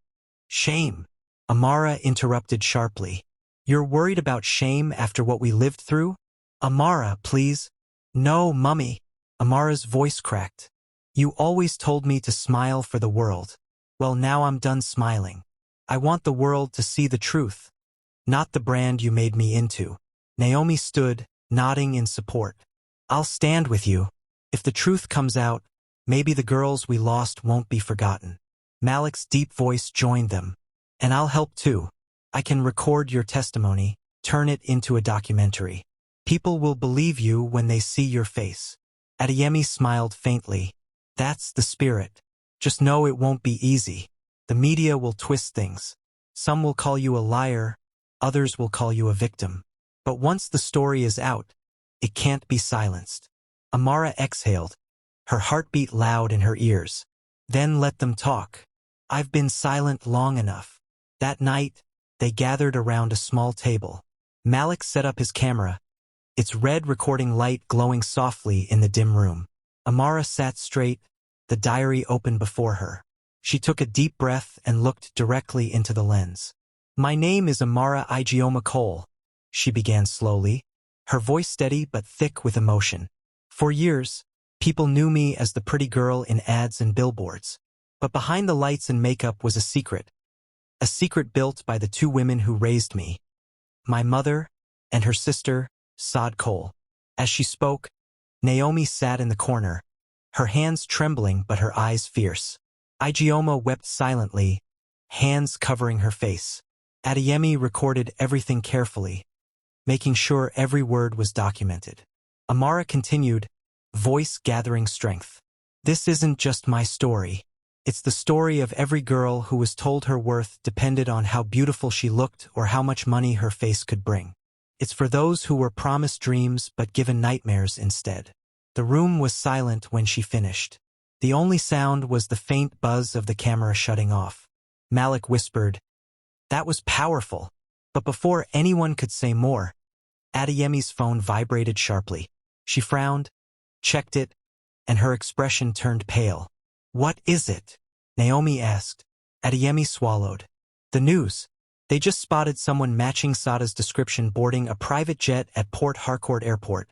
"Shame," Amara interrupted sharply. "You're worried about shame after what we lived through?" "Amara, please." "No, Mummy." Amara's voice cracked. "You always told me to smile for the world. Well, now I'm done smiling. I want the world to see the truth, not the brand you made me into." Naomi stood, nodding in support. "I'll stand with you. If the truth comes out, maybe the girls we lost won't be forgotten." Malik's deep voice joined them. "And I'll help too. I can record your testimony, turn it into a documentary. People will believe you when they see your face." Adeyemi smiled faintly. "That's the spirit. Just know it won't be easy. The media will twist things. Some will call you a liar, others will call you a victim. But once the story is out, it can't be silenced. Amara exhaled, her heartbeat loud in her ears. Then let them talk. I've been silent long enough. That night, they gathered around a small table. Malik set up his camera, its red recording light glowing softly in the dim room. Amara sat straight, the diary open before her. She took a deep breath and looked directly into the lens. My name is Amara Ijeoma Cole, she began slowly, her voice steady but thick with emotion. For years, people knew me as the pretty girl in ads and billboards. But behind the lights and makeup was a secret built by the two women who raised me. My mother and her sister, Sade Cole. As she spoke, Naomi sat in the corner, her hands trembling but her eyes fierce. Ijeoma wept silently, hands covering her face. Adeyemi recorded everything carefully, making sure every word was documented. Amara continued, voice gathering strength. This isn't just my story. It's the story of every girl who was told her worth depended on how beautiful she looked or how much money her face could bring. It's for those who were promised dreams but given nightmares instead. The room was silent when she finished. The only sound was the faint buzz of the camera shutting off. Malik whispered, "That was powerful." But before anyone could say more, Adeyemi's phone vibrated sharply. She frowned, checked it, and her expression turned pale. "What is it?" Naomi asked. Adeyemi swallowed. "The news. They just spotted someone matching Sade's description boarding a private jet at Port Harcourt Airport,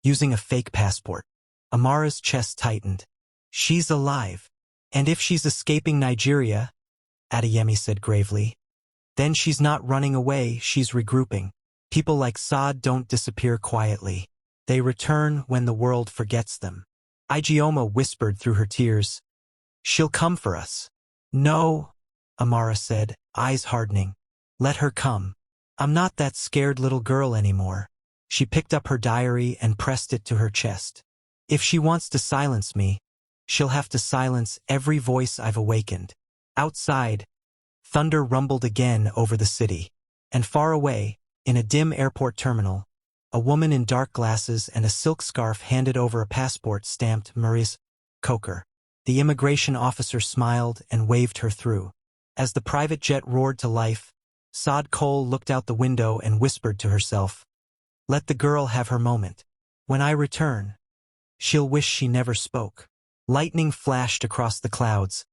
using a fake passport." Amara's chest tightened. "She's alive. And if she's escaping Nigeria," Adeyemi said gravely, "then she's not running away, she's regrouping. People like Sade don't disappear quietly. They return when the world forgets them." Ijeoma whispered through her tears, "She'll come for us." "No," Amara said, eyes hardening. "Let her come. I'm not that scared little girl anymore." She picked up her diary and pressed it to her chest. "If she wants to silence me, she'll have to silence every voice I've awakened." Outside, thunder rumbled again over the city. And far away, in a dim airport terminal, a woman in dark glasses and a silk scarf handed over a passport stamped Maurice Coker. The immigration officer smiled and waved her through. As the private jet roared to life, Sade Cole looked out the window and whispered to herself, "Let the girl have her moment. When I return, she'll wish she never spoke." Lightning flashed across the clouds,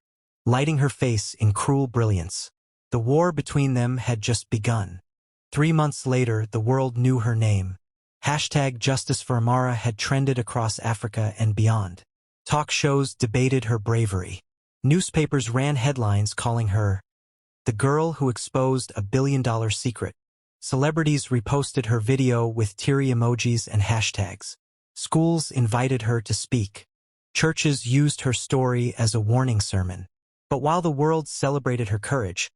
lighting her face in cruel brilliance. The war between them had just begun. 3 months later, the world knew her name. #Justice for Amara had trended across Africa and beyond. Talk shows debated her bravery. Newspapers ran headlines calling her the girl who exposed a billion-dollar secret. Celebrities reposted her video with teary emojis and hashtags. Schools invited her to speak. Churches used her story as a warning sermon. But while the world celebrated her courage,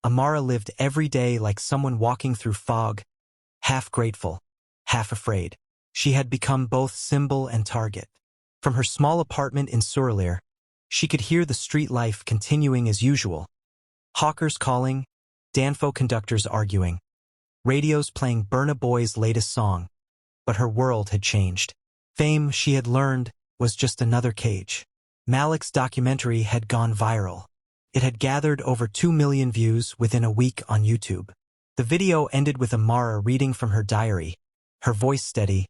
Amara lived every day like someone walking through fog, half grateful, half afraid. She had become both symbol and target. From her small apartment in Surulere, she could hear the street life continuing as usual. Hawkers calling, Danfo conductors arguing, radios playing Burna Boy's latest song. But her world had changed. Fame, she had learned, was just another cage. Malik's documentary had gone viral. It had gathered over 2 million views within a week on YouTube. The video ended with Amara reading from her diary, her voice steady.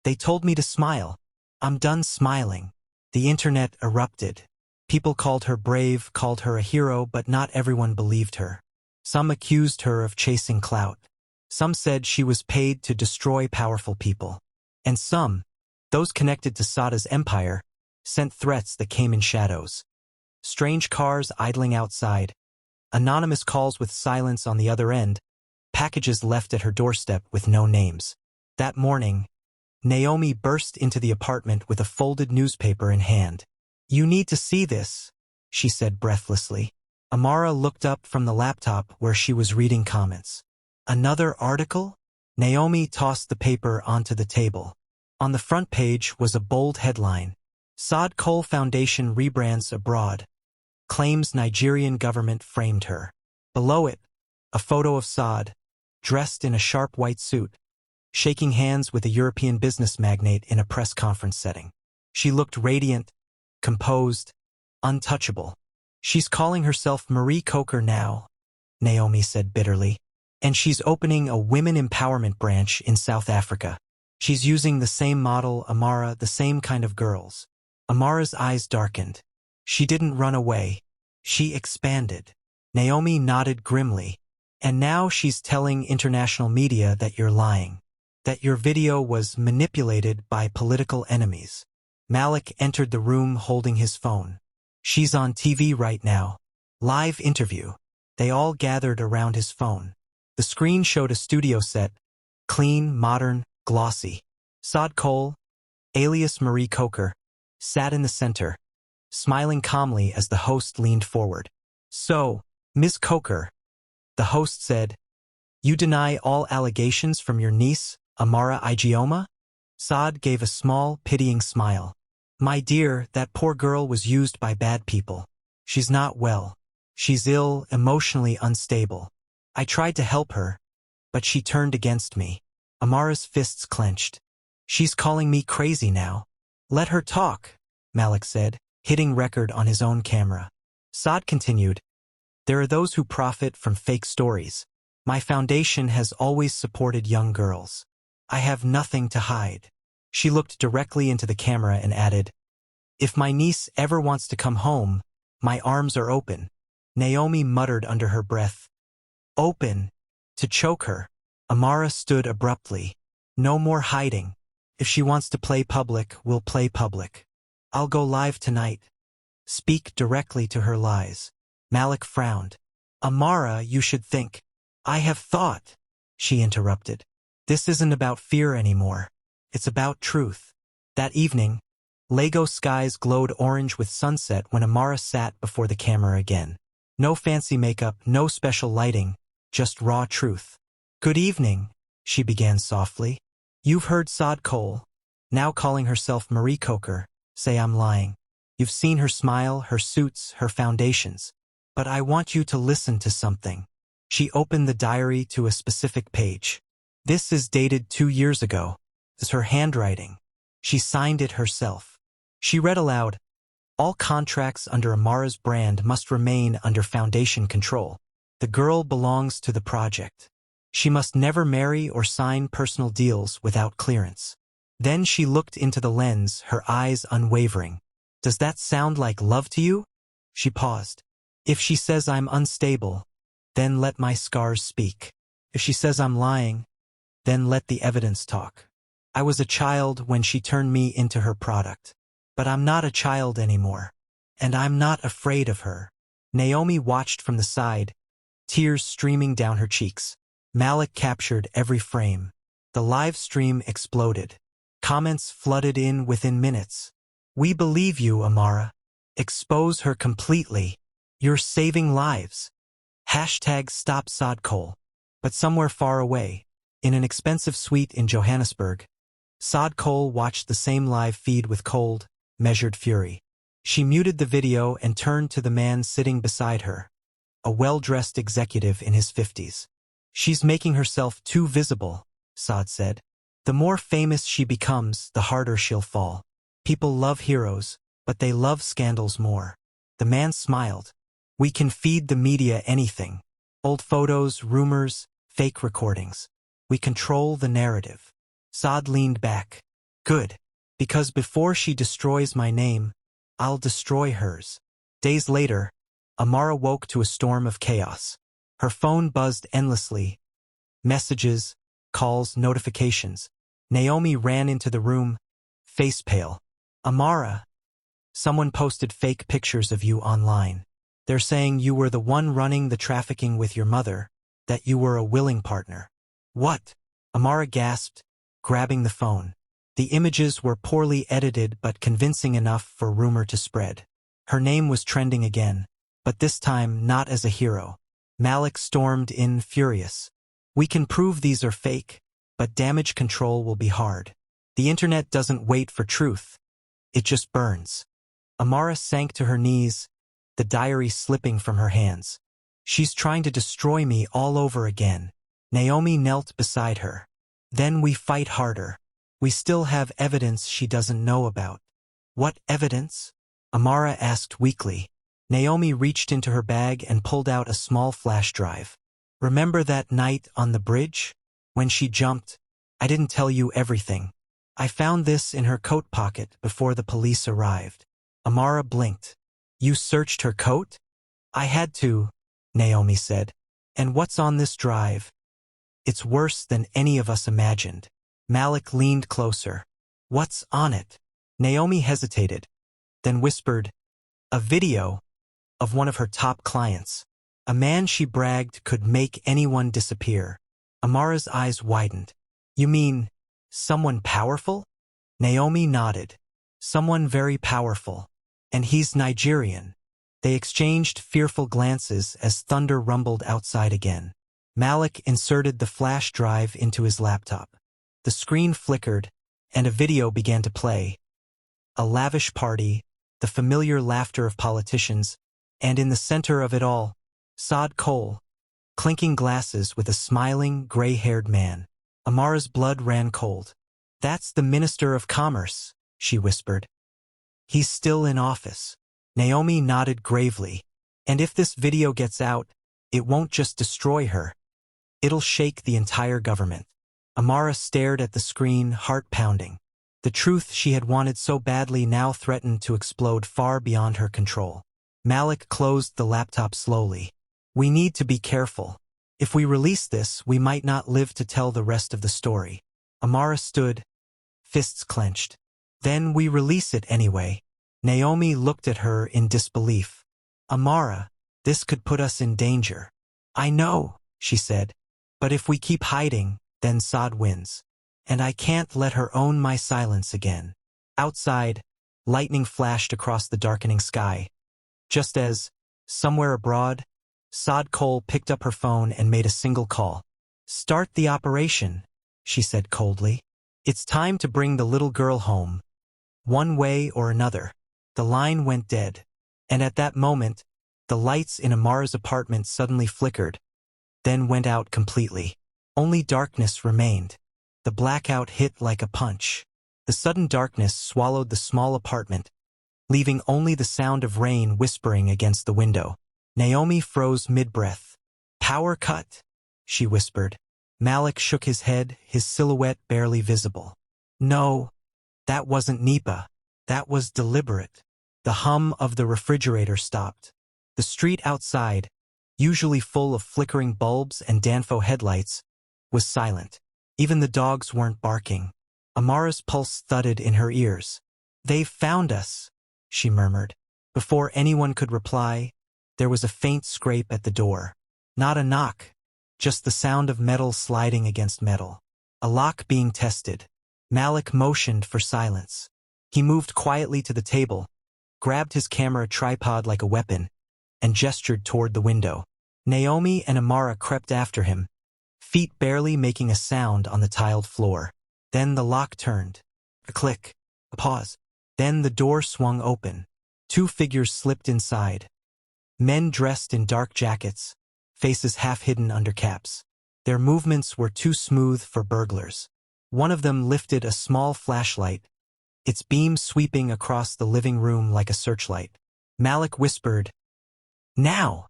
"They told me to smile. I'm done smiling." The internet erupted. People called her brave, called her a hero, but not everyone believed her. Some accused her of chasing clout. Some said she was paid to destroy powerful people. And some, those connected to Sade's empire, sent threats that came in shadows. Strange cars idling outside, anonymous calls with silence on the other end, packages left at her doorstep with no names. That morning, Naomi burst into the apartment with a folded newspaper in hand. "You need to see this," she said breathlessly. Amara looked up from the laptop where she was reading comments. "Another article?" Naomi tossed the paper onto the table. On the front page was a bold headline. Sade Cole Foundation rebrands abroad. Claims Nigerian government framed her. Below it, a photo of Sade, dressed in a sharp white suit, shaking hands with a European business magnate in a press conference setting. She looked radiant, composed, untouchable. "She's calling herself Marie Coker now," Naomi said bitterly. "And she's opening a women empowerment branch in South Africa. She's using the same model, Amara, the same kind of girls." Amara's eyes darkened. She didn't run away. She expanded. Naomi nodded grimly. "And now she's telling international media that you're lying. That your video was manipulated by political enemies." Malik entered the room holding his phone. "She's on TV right now. Live interview." They all gathered around his phone. The screen showed a studio set, clean, modern, glossy. Sade Cole, alias Marie Coker, sat in the center, smiling calmly as the host leaned forward. "So, Ms. Coker," the host said, "you deny all allegations from your niece, Amara Ijeoma?" Sade gave a small, pitying smile. "My dear, that poor girl was used by bad people. She's not well. She's ill, emotionally unstable. I tried to help her, but she turned against me." Amara's fists clenched. "She's calling me crazy now." "Let her talk," Malik said, hitting record on his own camera. Sade continued, "There are those who profit from fake stories. My foundation has always supported young girls. I have nothing to hide." She looked directly into the camera and added, "If my niece ever wants to come home, my arms are open." Naomi muttered under her breath, "Open," to choke her. Amara stood abruptly. "No more hiding. If she wants to play public, we'll play public. I'll go live tonight. Speak directly to her lies." Malik frowned. "Amara, you should think." "I have thought," she interrupted. "This isn't about fear anymore. It's about truth." That evening, Lagos skies glowed orange with sunset when Amara sat before the camera again. No fancy makeup, no special lighting, just raw truth. "Good evening," she began softly. "You've heard Sade Cole, now calling herself Marie Coker, say I'm lying. You've seen her smile, her suits, her foundations. But I want you to listen to something." She opened the diary to a specific page. "This is dated 2 years ago. It's her handwriting. She signed it herself." She read aloud, "All contracts under Amara's brand must remain under foundation control. The girl belongs to the project. She must never marry or sign personal deals without clearance." Then she looked into the lens, her eyes unwavering. "Does that sound like love to you?" She paused. "If she says I'm unstable, then let my scars speak. If she says I'm lying, then let the evidence talk. I was a child when she turned me into her product. But I'm not a child anymore. And I'm not afraid of her." Naomi watched from the side, tears streaming down her cheeks. Malik captured every frame. The live stream exploded. Comments flooded in within minutes. "We believe you, Amara. Expose her completely. You're saving lives." Hashtag Stop Sade Cole. But somewhere far away, in an expensive suite in Johannesburg, Sade Cole watched the same live feed with cold, measured fury. She muted the video and turned to the man sitting beside her, a well-dressed executive in his 50s. "She's making herself too visible," Sade said. "The more famous she becomes, the harder she'll fall. People love heroes, but they love scandals more." The man smiled. "We can feed the media anything. Old photos, rumors, fake recordings. We control the narrative." Sade leaned back. "Good. Because before she destroys my name, I'll destroy hers." Days later, Amara woke to a storm of chaos. Her phone buzzed endlessly. Messages, calls, notifications. Naomi ran into the room, face pale. "Amara, someone posted fake pictures of you online. They're saying you were the one running the trafficking with your mother, that you were a willing partner." "What?" Amara gasped, grabbing the phone. The images were poorly edited but convincing enough for rumor to spread. Her name was trending again, but this time not as a hero. Malik stormed in furious. "We can prove these are fake, but damage control will be hard. The internet doesn't wait for truth. It just burns." Amara sank to her knees, the diary slipping from her hands. "She's trying to destroy me all over again." Naomi knelt beside her. Then we fight harder. We still have evidence she doesn't know about. What evidence? Amara asked weakly. Naomi reached into her bag and pulled out a small flash drive. Remember that night on the bridge? When she jumped? I didn't tell you everything. I found this in her coat pocket before the police arrived. Amara blinked. You searched her coat? I had to, Naomi said. And what's on this drive? It's worse than any of us imagined. Malik leaned closer. What's on it? Naomi hesitated, then whispered, a video of one of her top clients. A man she bragged could make anyone disappear. Amara's eyes widened. You mean, someone powerful? Naomi nodded. Someone very powerful. And he's Nigerian. They exchanged fearful glances as thunder rumbled outside again. Malik inserted the flash drive into his laptop. The screen flickered, and a video began to play. A lavish party, the familiar laughter of politicians, and in the center of it all, Sade Cole, clinking glasses with a smiling, gray-haired man. Amara's blood ran cold. That's the Minister of Commerce, she whispered. He's still in office. Naomi nodded gravely. And if this video gets out, it won't just destroy her. It'll shake the entire government. Amara stared at the screen, heart pounding. The truth she had wanted so badly now threatened to explode far beyond her control. Malik closed the laptop slowly. We need to be careful. If we release this, we might not live to tell the rest of the story. Amara stood, fists clenched. Then we release it anyway. Naomi looked at her in disbelief. Amara, this could put us in danger. I know, she said. But if we keep hiding, then Sade wins. And I can't let her own my silence again. Outside, lightning flashed across the darkening sky. Just as, somewhere abroad, Sade Cole picked up her phone and made a single call. Start the operation, she said coldly. It's time to bring the little girl home. One way or another. The line went dead. And at that moment, the lights in Amara's apartment suddenly flickered, then went out completely. Only darkness remained. The blackout hit like a punch. The sudden darkness swallowed the small apartment, leaving only the sound of rain whispering against the window. Naomi froze mid-breath. Power cut, she whispered. Malik shook his head, his silhouette barely visible. No, that wasn't Nipa. That was deliberate. The hum of the refrigerator stopped. The street outside, usually full of flickering bulbs and Danfo headlights, was silent. Even the dogs weren't barking. Amara's pulse thudded in her ears. They've found us, she murmured. Before anyone could reply, there was a faint scrape at the door. Not a knock, just the sound of metal sliding against metal. A lock being tested. Malik motioned for silence. He moved quietly to the table, grabbed his camera tripod like a weapon, and gestured toward the window. Naomi and Amara crept after him, feet barely making a sound on the tiled floor. Then the lock turned. A click. A pause. Then the door swung open. Two figures slipped inside. Men dressed in dark jackets, faces half hidden under caps. Their movements were too smooth for burglars. One of them lifted a small flashlight, its beam sweeping across the living room like a searchlight. Malik whispered, "Now!"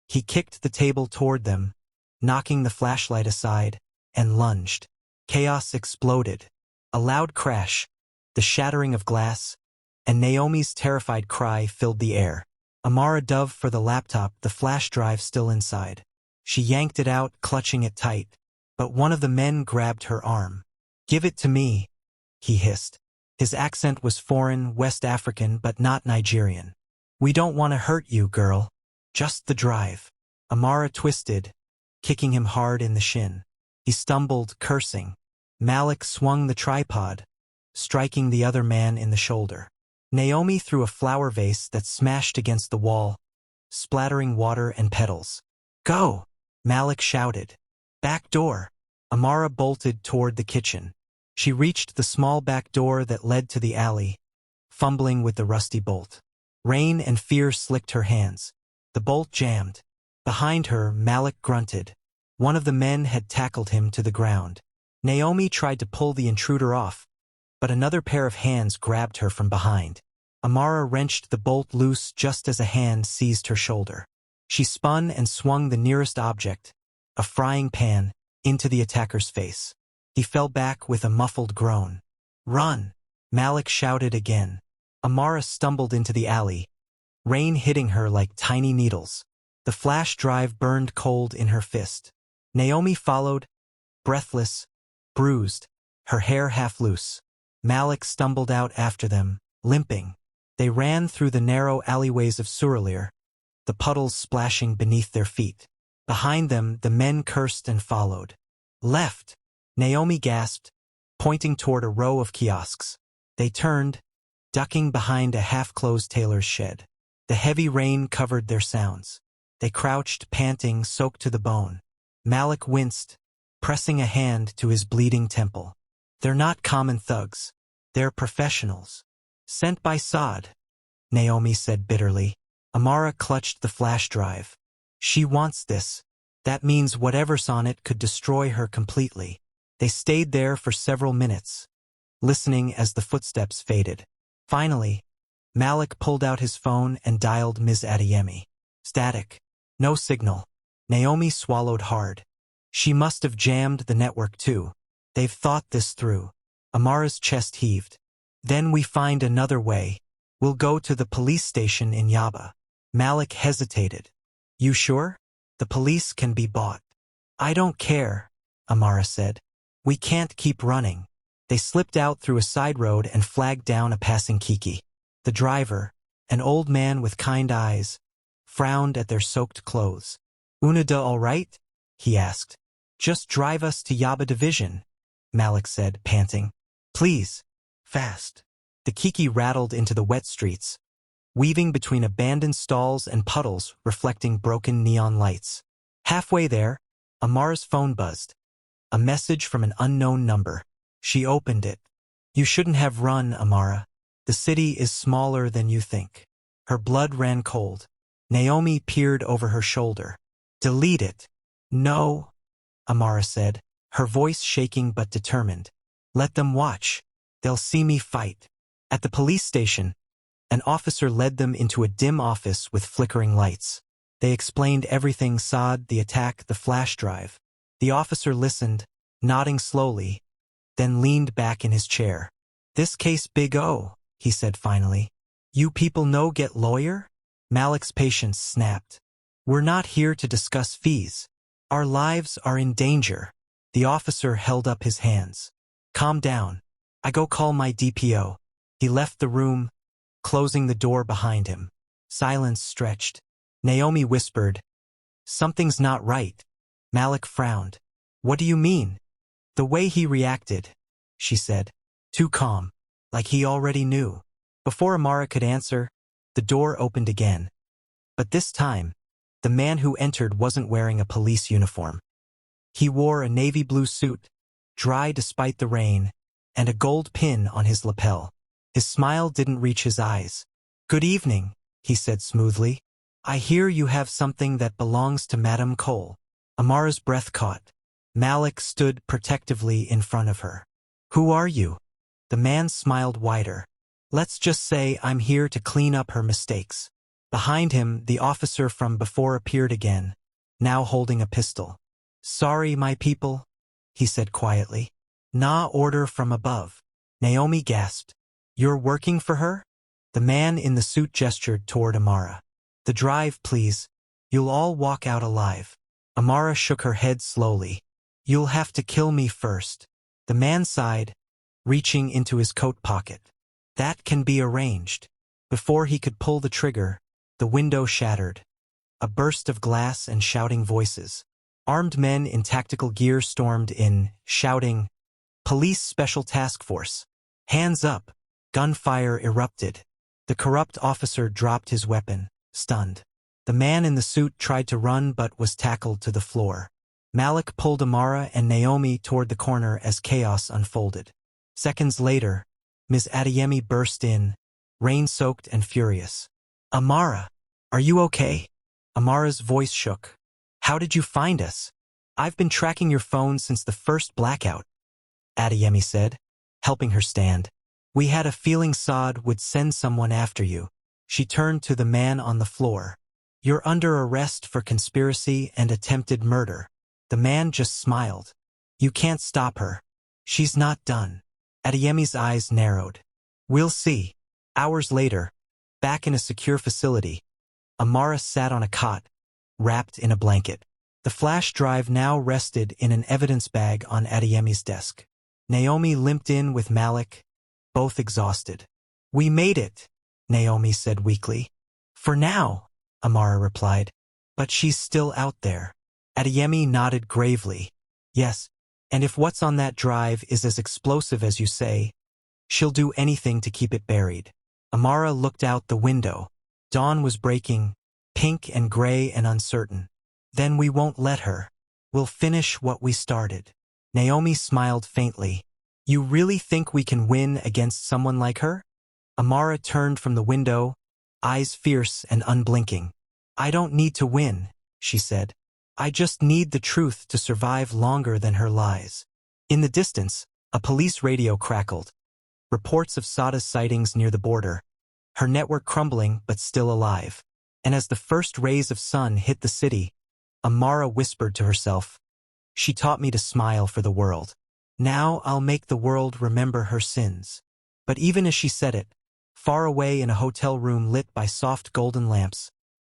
He kicked the table toward them, knocking the flashlight aside, and lunged. Chaos exploded. A loud crash, the shattering of glass, and Naomi's terrified cry filled the air. Amara dove for the laptop, the flash drive still inside. She yanked it out, clutching it tight, but one of the men grabbed her arm. "Give it to me," he hissed. His accent was foreign, West African, but not Nigerian. "We don't want to hurt you, girl. Just the drive." Amara twisted, kicking him hard in the shin. He stumbled, cursing. Malik swung the tripod, striking the other man in the shoulder. Naomi threw a flower vase that smashed against the wall, splattering water and petals. "Go!" Malik shouted. "Back door." Amara bolted toward the kitchen. She reached the small back door that led to the alley, fumbling with the rusty bolt. Rain and fear slicked her hands. The bolt jammed. Behind her, Malik grunted. One of the men had tackled him to the ground. Naomi tried to pull the intruder off, but another pair of hands grabbed her from behind. Amara wrenched the bolt loose just as a hand seized her shoulder. She spun and swung the nearest object, a frying pan, into the attacker's face. He fell back with a muffled groan. "Run!" Malik shouted again. Amara stumbled into the alley, rain hitting her like tiny needles. The flash drive burned cold in her fist. Naomi followed, breathless, bruised, her hair half loose. Malik stumbled out after them, limping. They ran through the narrow alleyways of Suralere, the puddles splashing beneath their feet. Behind them, the men cursed and followed. "Left!" Naomi gasped, pointing toward a row of kiosks. They turned, ducking behind a half-closed tailor's shed. The heavy rain covered their sounds. They crouched, panting, soaked to the bone. Malik winced, pressing a hand to his bleeding temple. "They're not common thugs. They're professionals. Sent by Sade," Naomi said bitterly. Amara clutched the flash drive. "She wants this. That means whatever's on it could destroy her completely." They stayed there for several minutes, listening as the footsteps faded. Finally, Malik pulled out his phone and dialed Ms. Adeyemi. Static. No signal. Naomi swallowed hard. She must have jammed the network too. They've thought this through. Amara's chest heaved. "Then we find another way. We'll go to the police station in Yaba." Malik hesitated. "You sure? The police can be bought." "I don't care," Amara said. "We can't keep running." They slipped out through a side road and flagged down a passing Kiki. The driver, an old man with kind eyes, frowned at their soaked clothes. "Unada all right?" he asked. "Just drive us to Yaba Division," Malik said, panting. "Please. Fast." The Kiki rattled into the wet streets, weaving between abandoned stalls and puddles reflecting broken neon lights. Halfway there, Amara's phone buzzed. A message from an unknown number. She opened it. "You shouldn't have run, Amara. The city is smaller than you think." Her blood ran cold. Naomi peered over her shoulder. "Delete it." "No," Amara said, her voice shaking but determined. "Let them watch. They'll see me fight." At the police station, an officer led them into a dim office with flickering lights. They explained everything: Sade, the attack, the flash drive. The officer listened, nodding slowly, then leaned back in his chair. "This case Big O," he said finally. "You people no get lawyer?" Malik's patience snapped. "We're not here to discuss fees. Our lives are in danger." The officer held up his hands. "Calm down. I go call my DPO." He left the room, closing the door behind him. Silence stretched. Naomi whispered, "Something's not right." Malik frowned. "What do you mean?" "The way he reacted," she said. Too calm, like he already knew. Before Amara could answer, the door opened again. But this time, the man who entered wasn't wearing a police uniform. He wore a navy blue suit, dry despite the rain, and a gold pin on his lapel. His smile didn't reach his eyes. "Good evening," he said smoothly. "I hear you have something that belongs to Madame Cole." Amara's breath caught. Malik stood protectively in front of her. "Who are you?" The man smiled wider. "Let's just say I'm here to clean up her mistakes." Behind him, the officer from before appeared again, now holding a pistol. "Sorry, my people," he said quietly. "Nah, order from above." Naomi gasped. "You're working for her?" The man in the suit gestured toward Amara. "The drive, please. You'll all walk out alive." Amara shook her head slowly. "You'll have to kill me first." The man sighed, reaching into his coat pocket. "That can be arranged." Before he could pull the trigger, the window shattered. A burst of glass and shouting voices. Armed men in tactical gear stormed in, shouting, "Police Special Task Force! Hands up!" Gunfire erupted. The corrupt officer dropped his weapon, stunned. The man in the suit tried to run but was tackled to the floor. Malik pulled Amara and Naomi toward the corner as chaos unfolded. Seconds later, Ms. Adeyemi burst in, rain-soaked and furious. "Amara, are you okay?" Amara's voice shook. "How did you find us?" I've been tracking your phone since the first blackout, Adeyemi said, helping her stand. We had a feeling Sade would send someone after you. She turned to the man on the floor. You're under arrest for conspiracy and attempted murder. The man just smiled. You can't stop her. She's not done. Adeyemi's eyes narrowed. We'll see. Hours later, back in a secure facility, Amara sat on a cot, wrapped in a blanket. The flash drive now rested in an evidence bag on Adeyemi's desk. Naomi limped in with Malik, both exhausted. We made it, Naomi said weakly. For now, Amara replied. But she's still out there. Adeyemi nodded gravely. Yes, and if what's on that drive is as explosive as you say, she'll do anything to keep it buried. Amara looked out the window. Dawn was breaking, pink and gray and uncertain. Then we won't let her. We'll finish what we started. Naomi smiled faintly. You really think we can win against someone like her? Amara turned from the window, eyes fierce and unblinking. I don't need to win, she said. I just need the truth to survive longer than her lies. In the distance, a police radio crackled. Reports of Sade's sightings near the border. Her network crumbling but still alive. And as the first rays of sun hit the city, Amara whispered to herself, she taught me to smile for the world. Now I'll make the world remember her sins. But even as she said it, far away in a hotel room lit by soft golden lamps,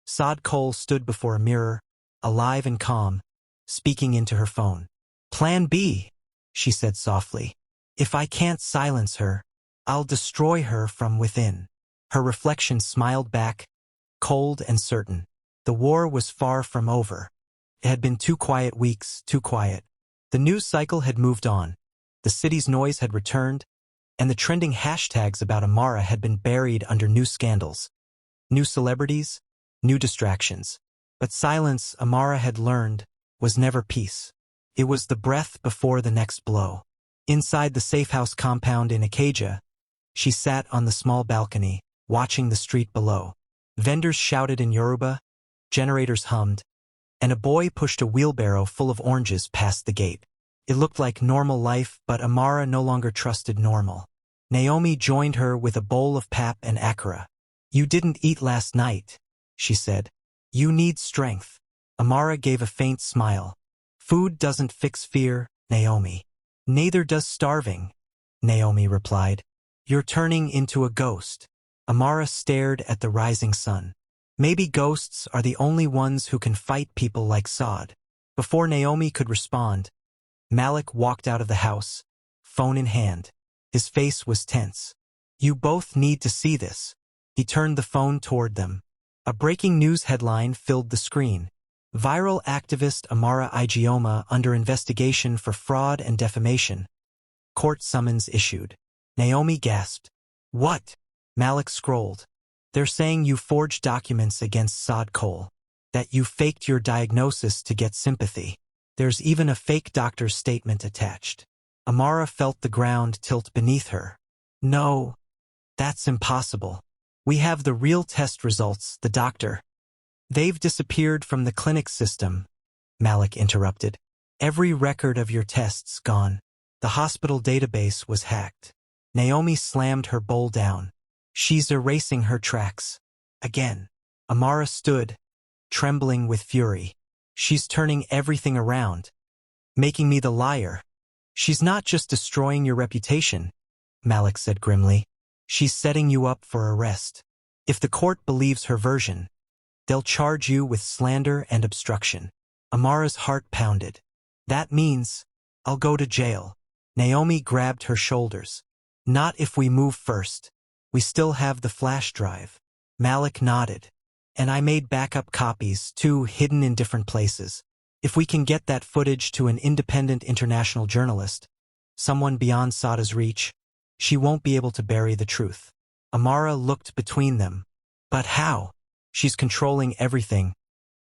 Sade Cole stood before a mirror, alive and calm, speaking into her phone. Plan B, she said softly. If I can't silence her, I'll destroy her from within. Her reflection smiled back, cold and certain. The war was far from over. It had been 2 quiet weeks, too quiet. The news cycle had moved on. The city's noise had returned, and the trending hashtags about Amara had been buried under new scandals. New celebrities, new distractions. But silence, Amara had learned, was never peace. It was the breath before the next blow. Inside the safe house compound in Ikeja, she sat on the small balcony, watching the street below. Vendors shouted in Yoruba, generators hummed, and a boy pushed a wheelbarrow full of oranges past the gate. It looked like normal life, but Amara no longer trusted normal. Naomi joined her with a bowl of pap and akara. You didn't eat last night, she said. You need strength. Amara gave a faint smile. Food doesn't fix fear, Naomi. Neither does starving, Naomi replied. You're turning into a ghost. Amara stared at the rising sun. Maybe ghosts are the only ones who can fight people like Sade. Before Naomi could respond, Malik walked out of the house, phone in hand. His face was tense. You both need to see this. He turned the phone toward them. A breaking news headline filled the screen. Viral activist Amara Ijeoma under investigation for fraud and defamation. Court summons issued. Naomi gasped. What? Malik scrolled. They're saying you forged documents against Sade Cole. That you faked your diagnosis to get sympathy. There's even a fake doctor's statement attached. Amara felt the ground tilt beneath her. No, that's impossible. We have the real test results, the doctor. They've disappeared from the clinic system, Malik interrupted. Every record of your tests gone. The hospital database was hacked. Naomi slammed her bowl down. She's erasing her tracks. Again. Amara stood, trembling with fury. She's turning everything around, making me the liar. She's not just destroying your reputation, Malik said grimly. She's setting you up for arrest. If the court believes her version, they'll charge you with slander and obstruction. Amara's heart pounded. That means I'll go to jail. Naomi grabbed her shoulders. Not if we move first. We still have the flash drive. Malik nodded. And I made backup copies, too, hidden in different places. If we can get that footage to an independent international journalist, someone beyond Sade's reach, she won't be able to bury the truth. Amara looked between them. But how? She's controlling everything.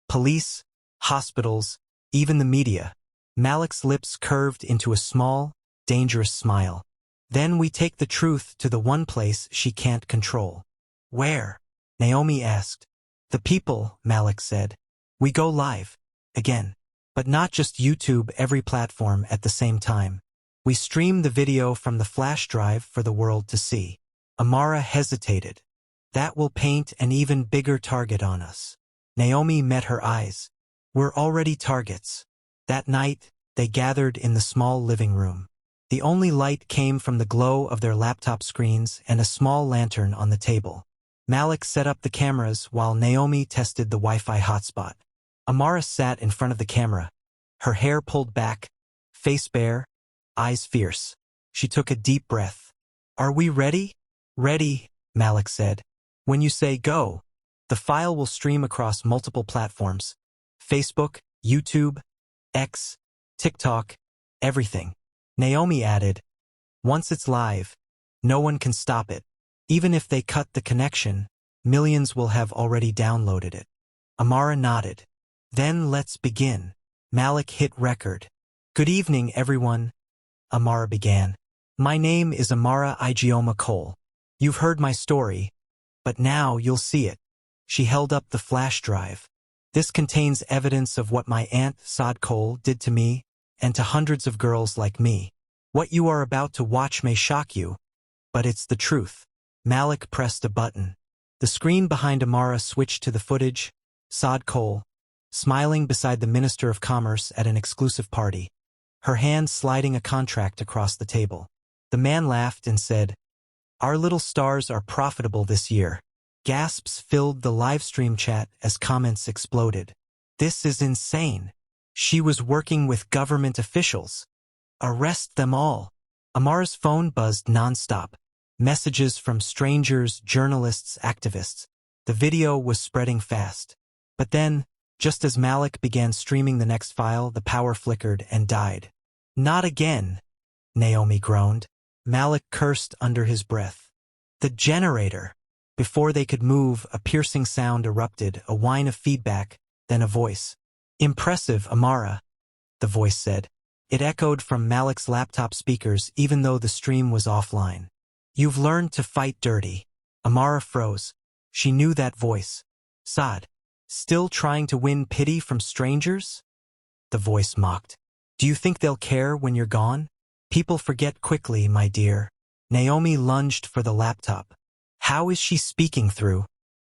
Police, hospitals, even the media. Malik's lips curved into a small, dangerous smile. Then we take the truth to the one place she can't control. Where? Naomi asked. The people, Malik said. We go live. Again. But not just YouTube, every platform at the same time. We stream the video from the flash drive for the world to see. Amara hesitated. That will paint an even bigger target on us. Naomi met her eyes. We're already targets. That night, they gathered in the small living room. The only light came from the glow of their laptop screens and a small lantern on the table. Malik set up the cameras while Naomi tested the Wi-Fi hotspot. Amara sat in front of the camera, her hair pulled back, face bare, eyes fierce. She took a deep breath. "Are we ready?" "Ready," Malik said. "When you say go, the file will stream across multiple platforms. Facebook, YouTube, X, TikTok, everything." Naomi added, "Once it's live, no one can stop it. Even if they cut the connection, millions will have already downloaded it." Amara nodded. "Then let's begin." Malik hit record. "Good evening, everyone," Amara began. "My name is Amara Ijeoma Cole. You've heard my story, but now you'll see it." She held up the flash drive. "This contains evidence of what my aunt, Sade Cole, did to me and to hundreds of girls like me. What you are about to watch may shock you, but it's the truth." Malik pressed a button. The screen behind Amara switched to the footage. Sade Cole, smiling beside the Minister of Commerce at an exclusive party, her hand sliding a contract across the table. The man laughed and said, "Our little stars are profitable this year." Gasps filled the livestream chat as comments exploded. "This is insane. She was working with government officials. Arrest them all." Amara's phone buzzed nonstop. Messages from strangers, journalists, activists. The video was spreading fast. But then, just as Malik began streaming the next file, the power flickered and died. "Not again," Naomi groaned. Malik cursed under his breath. "The generator." Before they could move, a piercing sound erupted, a whine of feedback, then a voice. "Impressive, Amara," the voice said. It echoed from Malik's laptop speakers even though the stream was offline. "You've learned to fight dirty." Amara froze. She knew that voice. "Sade, still trying to win pity from strangers?" The voice mocked. "Do you think they'll care when you're gone? People forget quickly, my dear." Naomi lunged for the laptop. How is she speaking through?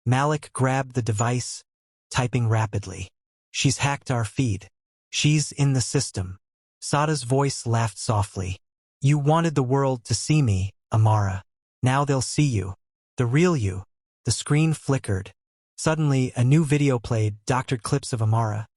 Malik grabbed the device, typing rapidly. "She's hacked our feed. She's in the system." Sade's voice laughed softly. "You wanted the world to see me, Amara. Now they'll see you. The real you." The screen flickered. Suddenly, a new video played, doctored clips of Amara,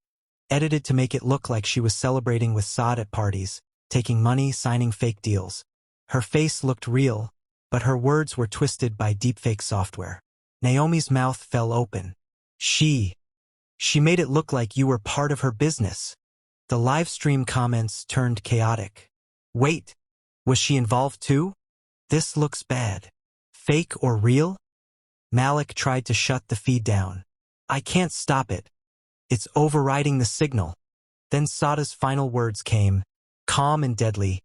edited to make it look like she was celebrating with Sade at parties, taking money, signing fake deals. Her face looked real, but her words were twisted by deepfake software. Naomi's mouth fell open. She made it look like you were part of her business." The livestream comments turned chaotic. "Wait, was she involved too? This looks bad. Fake or real?" Malik tried to shut the feed down. "I can't stop it. It's overriding the signal." Then Sade's final words came, calm and deadly.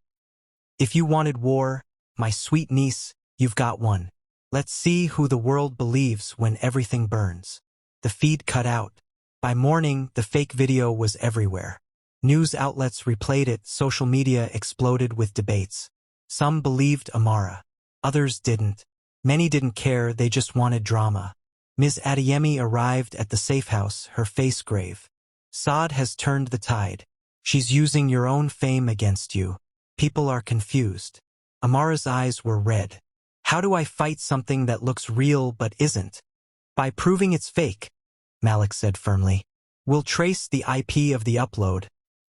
"If you wanted war, my sweet niece, you've got one. Let's see who the world believes when everything burns." The feed cut out. By morning, the fake video was everywhere. News outlets replayed it, social media exploded with debates. Some believed Amara. Others didn't. Many didn't care, they just wanted drama. Ms. Adeyemi arrived at the safe house, her face grave. "Sade has turned the tide. She's using your own fame against you. People are confused." Amara's eyes were red. "How do I fight something that looks real but isn't?" "By proving it's fake," Malik said firmly. "We'll trace the IP of the upload,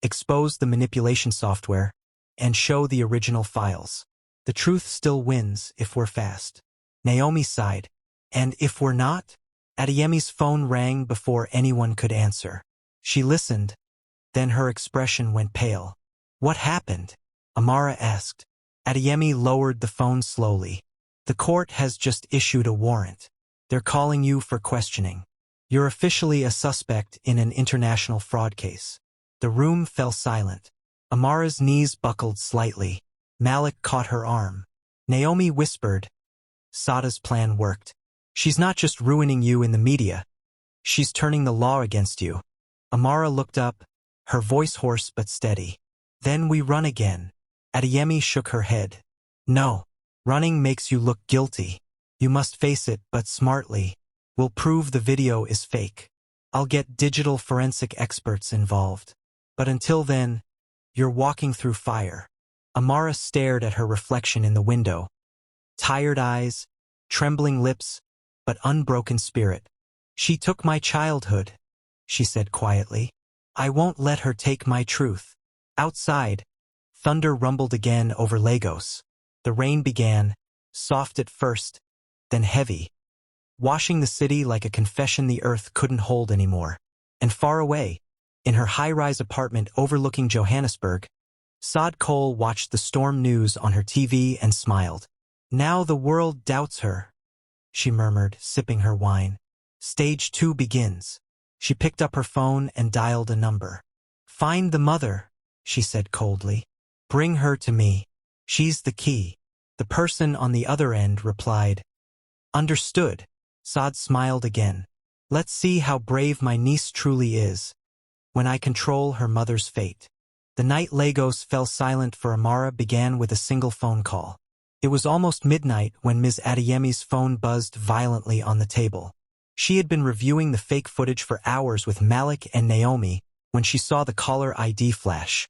expose the manipulation software, and show the original files. The truth still wins if we're fast." Naomi sighed. "And if we're not?" Adeyemi's phone rang before anyone could answer. She listened, then her expression went pale. "What happened?" Amara asked. Adeyemi lowered the phone slowly. "The court has just issued a warrant. They're calling you for questioning. You're officially a suspect in an international fraud case." The room fell silent. Amara's knees buckled slightly. Malik caught her arm. Naomi whispered, "Sade's plan worked. She's not just ruining you in the media. She's turning the law against you." Amara looked up, her voice hoarse but steady. Then we run again. Ijeoma shook her head. No. Running makes you look guilty. You must face it, but smartly. We'll prove the video is fake. I'll get digital forensic experts involved. But until then, you're walking through fire. Amara stared at her reflection in the window. Tired eyes, trembling lips, but unbroken spirit. She took my childhood, she said quietly. I won't let her take my truth. Outside, thunder rumbled again over Lagos. The rain began, soft at first, then heavy, washing the city like a confession the earth couldn't hold anymore. And far away, in her high-rise apartment overlooking Johannesburg, Sade Cole watched the storm news on her TV and smiled. Now the world doubts her, she murmured, sipping her wine. Stage 2 begins. She picked up her phone and dialed a number. Find the mother, she said coldly. Bring her to me. She's the key. The person on the other end replied. Understood. Sade smiled again. Let's see how brave my niece truly is, when I control her mother's fate. The night Lagos fell silent for Amara began with a single phone call. It was almost midnight when Ms. Adeyeme's phone buzzed violently on the table. She had been reviewing the fake footage for hours with Malik and Naomi when she saw the caller ID flash.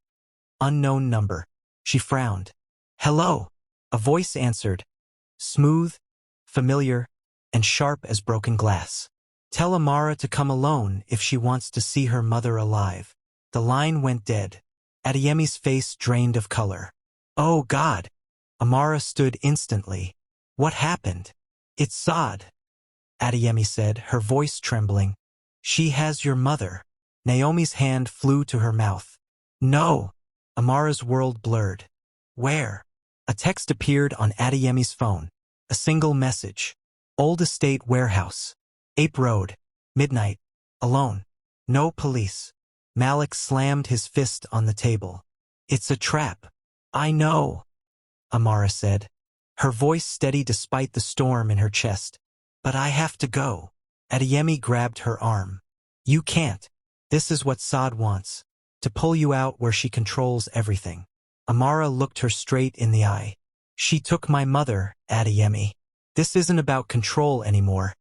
Unknown number. She frowned. Hello. A voice answered. Smooth, familiar, and sharp as broken glass. Tell Amara to come alone if she wants to see her mother alive. The line went dead. Adeyeme's face drained of color. Oh God. Amara stood instantly. What happened? It's Sade, Adeyemi said, her voice trembling. She has your mother. Naomi's hand flew to her mouth. No. Amara's world blurred. Where? A text appeared on Adeyemi's phone. A single message. Old Estate Warehouse. Ape Road. Midnight. Alone. No police. Malik slammed his fist on the table. It's a trap. I know, Amara said, her voice steady despite the storm in her chest. But I have to go. Adeyemi grabbed her arm. You can't. This is what Sade wants. To pull you out where she controls everything. Amara looked her straight in the eye. She took my mother, Adeyemi. This isn't about control anymore.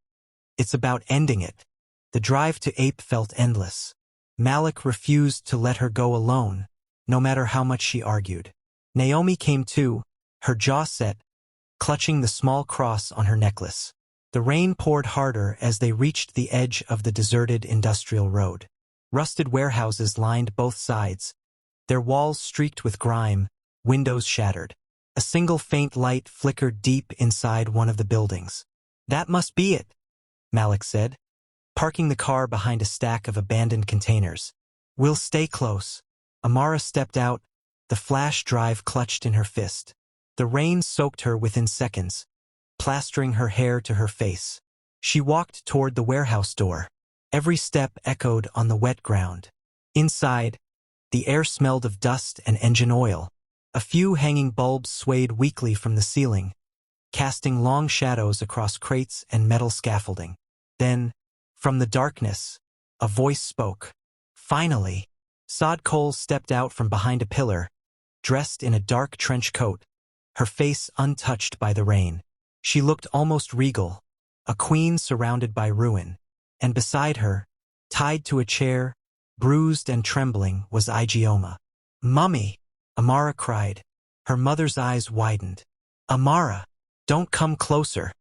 It's about ending it. The drive to Ape felt endless. Malik refused to let her go alone, no matter how much she argued. Naomi came too, her jaw set, clutching the small cross on her necklace. The rain poured harder as they reached the edge of the deserted industrial road. Rusted warehouses lined both sides, their walls streaked with grime, windows shattered. A single faint light flickered deep inside one of the buildings. That must be it, Malik said, parking the car behind a stack of abandoned containers. We'll stay close. Amara stepped out, the flash drive clutched in her fist. The rain soaked her within seconds, plastering her hair to her face. She walked toward the warehouse door. Every step echoed on the wet ground. Inside, the air smelled of dust and engine oil. A few hanging bulbs swayed weakly from the ceiling, casting long shadows across crates and metal scaffolding. Then, from the darkness, a voice spoke. Finally, Sade Cole stepped out from behind a pillar, dressed in a dark trench coat, her face untouched by the rain. She looked almost regal, a queen surrounded by ruin. And beside her, tied to a chair, bruised and trembling, was Ijeoma. Mummy, Amara cried. Her mother's eyes widened. Amara, don't come closer.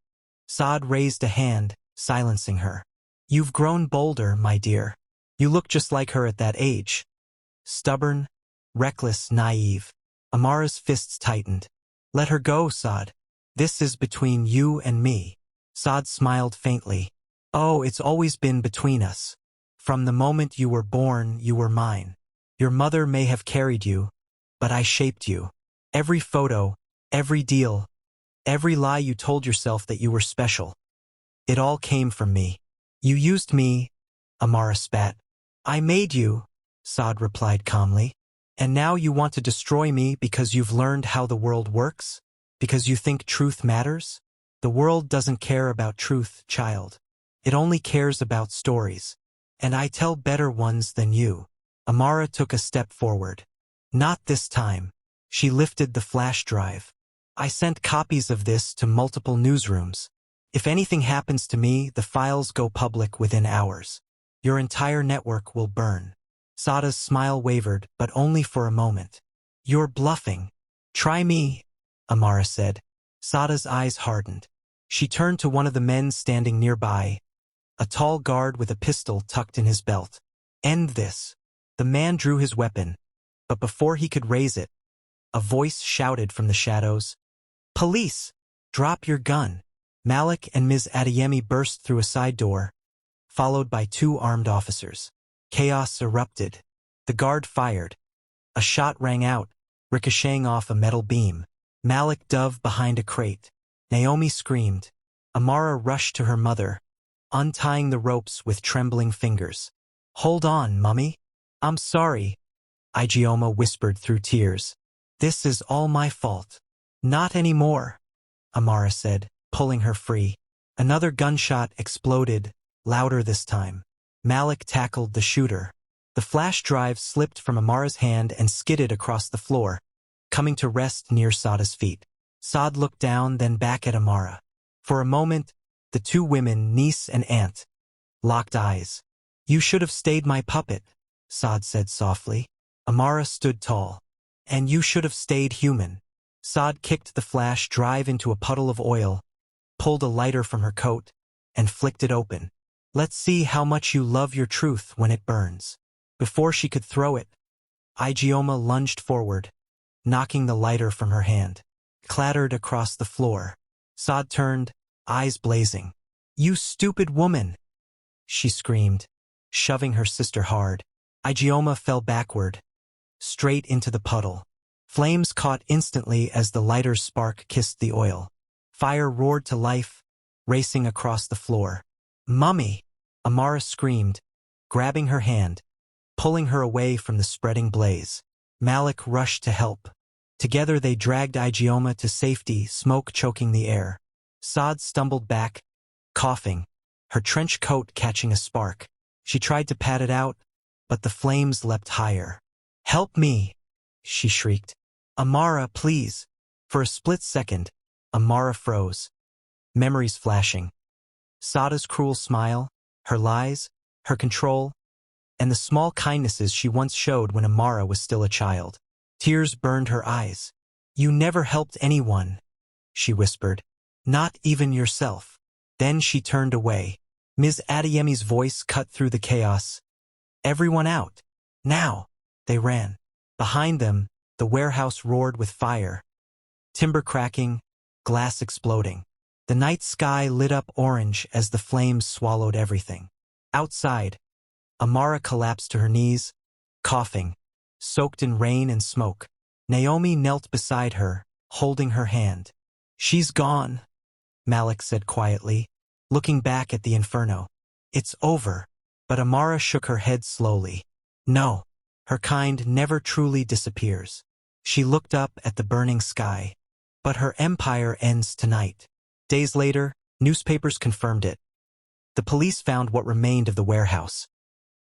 Sade raised a hand, silencing her. You've grown bolder, my dear. You look just like her at that age. Stubborn, reckless, naive. Amara's fists tightened. Let her go, Sade. This is between you and me. Sade smiled faintly. Oh, it's always been between us. From the moment you were born, you were mine. Your mother may have carried you, but I shaped you. Every photo, every deal, every lie you told yourself that you were special. It all came from me. You used me, Amara spat. I made you, Sade replied calmly. And now you want to destroy me because you've learned how the world works? Because you think truth matters? The world doesn't care about truth, child. It only cares about stories. And I tell better ones than you. Amara took a step forward. Not this time. She lifted the flash drive. I sent copies of this to multiple newsrooms. If anything happens to me, the files go public within hours. Your entire network will burn. Sade's smile wavered, but only for a moment. You're bluffing. Try me, Amara said. Sade's eyes hardened. She turned to one of the men standing nearby, a tall guard with a pistol tucked in his belt. End this. The man drew his weapon, but before he could raise it, a voice shouted from the shadows, Police! Drop your gun. Malik and Ms. Adeyemi burst through a side door, followed by 2 armed officers. Chaos erupted. The guard fired. A shot rang out, ricocheting off a metal beam. Malik dove behind a crate. Naomi screamed. Amara rushed to her mother, untying the ropes with trembling fingers. Hold on, Mummy. I'm sorry, Ijeoma whispered through tears. This is all my fault. Not anymore, Amara said, pulling her free. Another gunshot exploded, louder this time. Malik tackled the shooter. The flash drive slipped from Amara's hand and skidded across the floor, coming to rest near Sade's feet. Sade looked down, then back at Amara. For a moment, the 2 women, niece and aunt, locked eyes. You should have stayed my puppet, Sade said softly. Amara stood tall. And you should have stayed human. Sade kicked the flash drive into a puddle of oil, pulled a lighter from her coat, and flicked it open. Let's see how much you love your truth when it burns. Before she could throw it, Ijeoma lunged forward, knocking the lighter from her hand. Clattered across the floor. Sade turned, eyes blazing. You stupid woman! She screamed, shoving her sister hard. Ijeoma fell backward, straight into the puddle. Flames caught instantly as the lighter's spark kissed the oil. Fire roared to life, racing across the floor. Mummy! Amara screamed, grabbing her hand, pulling her away from the spreading blaze. Malik rushed to help. Together they dragged Ijeoma to safety, smoke choking the air. Sade stumbled back, coughing, her trench coat catching a spark. She tried to pat it out, but the flames leapt higher. Help me! She shrieked. Amara, please! For a split second, Amara froze, memories flashing. Sade's cruel smile, her lies, her control, and the small kindnesses she once showed when Amara was still a child. Tears burned her eyes. You never helped anyone, she whispered. Not even yourself. Then she turned away. Ms. Adeyemi's voice cut through the chaos. Everyone out. Now. They ran. Behind them, the warehouse roared with fire. Timber cracking, glass exploding. The night sky lit up orange as the flames swallowed everything. Outside, Amara collapsed to her knees, coughing, soaked in rain and smoke. Naomi knelt beside her, holding her hand. She's gone, Malik said quietly, looking back at the inferno. It's over. But Amara shook her head slowly. No, her kind never truly disappears. She looked up at the burning sky. But her empire ends tonight. Days later, newspapers confirmed it. The police found what remained of the warehouse.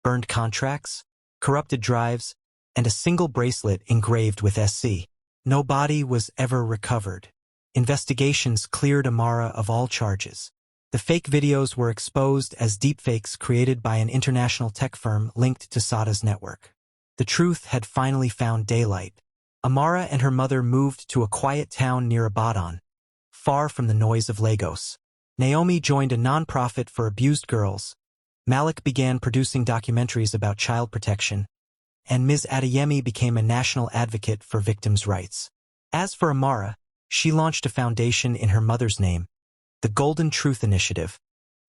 Burned contracts, corrupted drives, and a single bracelet engraved with SC. No body was ever recovered. Investigations cleared Amara of all charges. The fake videos were exposed as deepfakes created by an international tech firm linked to Sade's network. The truth had finally found daylight. Amara and her mother moved to a quiet town near Ibadan, far from the noise of Lagos. Naomi joined a nonprofit for abused girls. Malik began producing documentaries about child protection, and Ms. Adeyemi became a national advocate for victims' rights. As for Amara, she launched a foundation in her mother's name, the Golden Truth Initiative,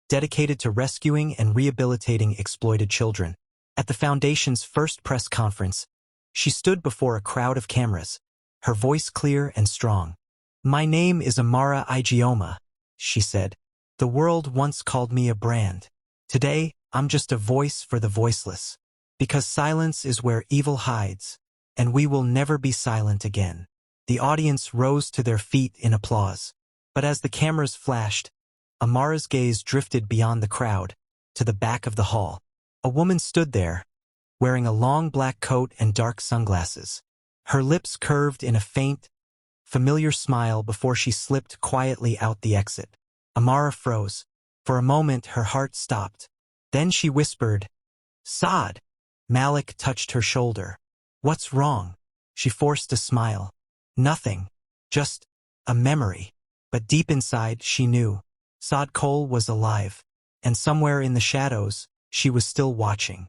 dedicated to rescuing and rehabilitating exploited children. At the foundation's first press conference, she stood before a crowd of cameras, her voice clear and strong. My name is Amara Ijeoma, she said. The world once called me a brand. Today, I'm just a voice for the voiceless. Because silence is where evil hides, and we will never be silent again. The audience rose to their feet in applause. But as the cameras flashed, Amara's gaze drifted beyond the crowd, to the back of the hall. A woman stood there, wearing a long black coat and dark sunglasses. Her lips curved in a faint, familiar smile before she slipped quietly out the exit. Amara froze. For a moment her heart stopped. Then she whispered, "Sade." Malik touched her shoulder. "What's wrong?" She forced a smile. "Nothing. Just a memory." But deep inside she knew. Sade Cole was alive. And somewhere in the shadows, she was still watching.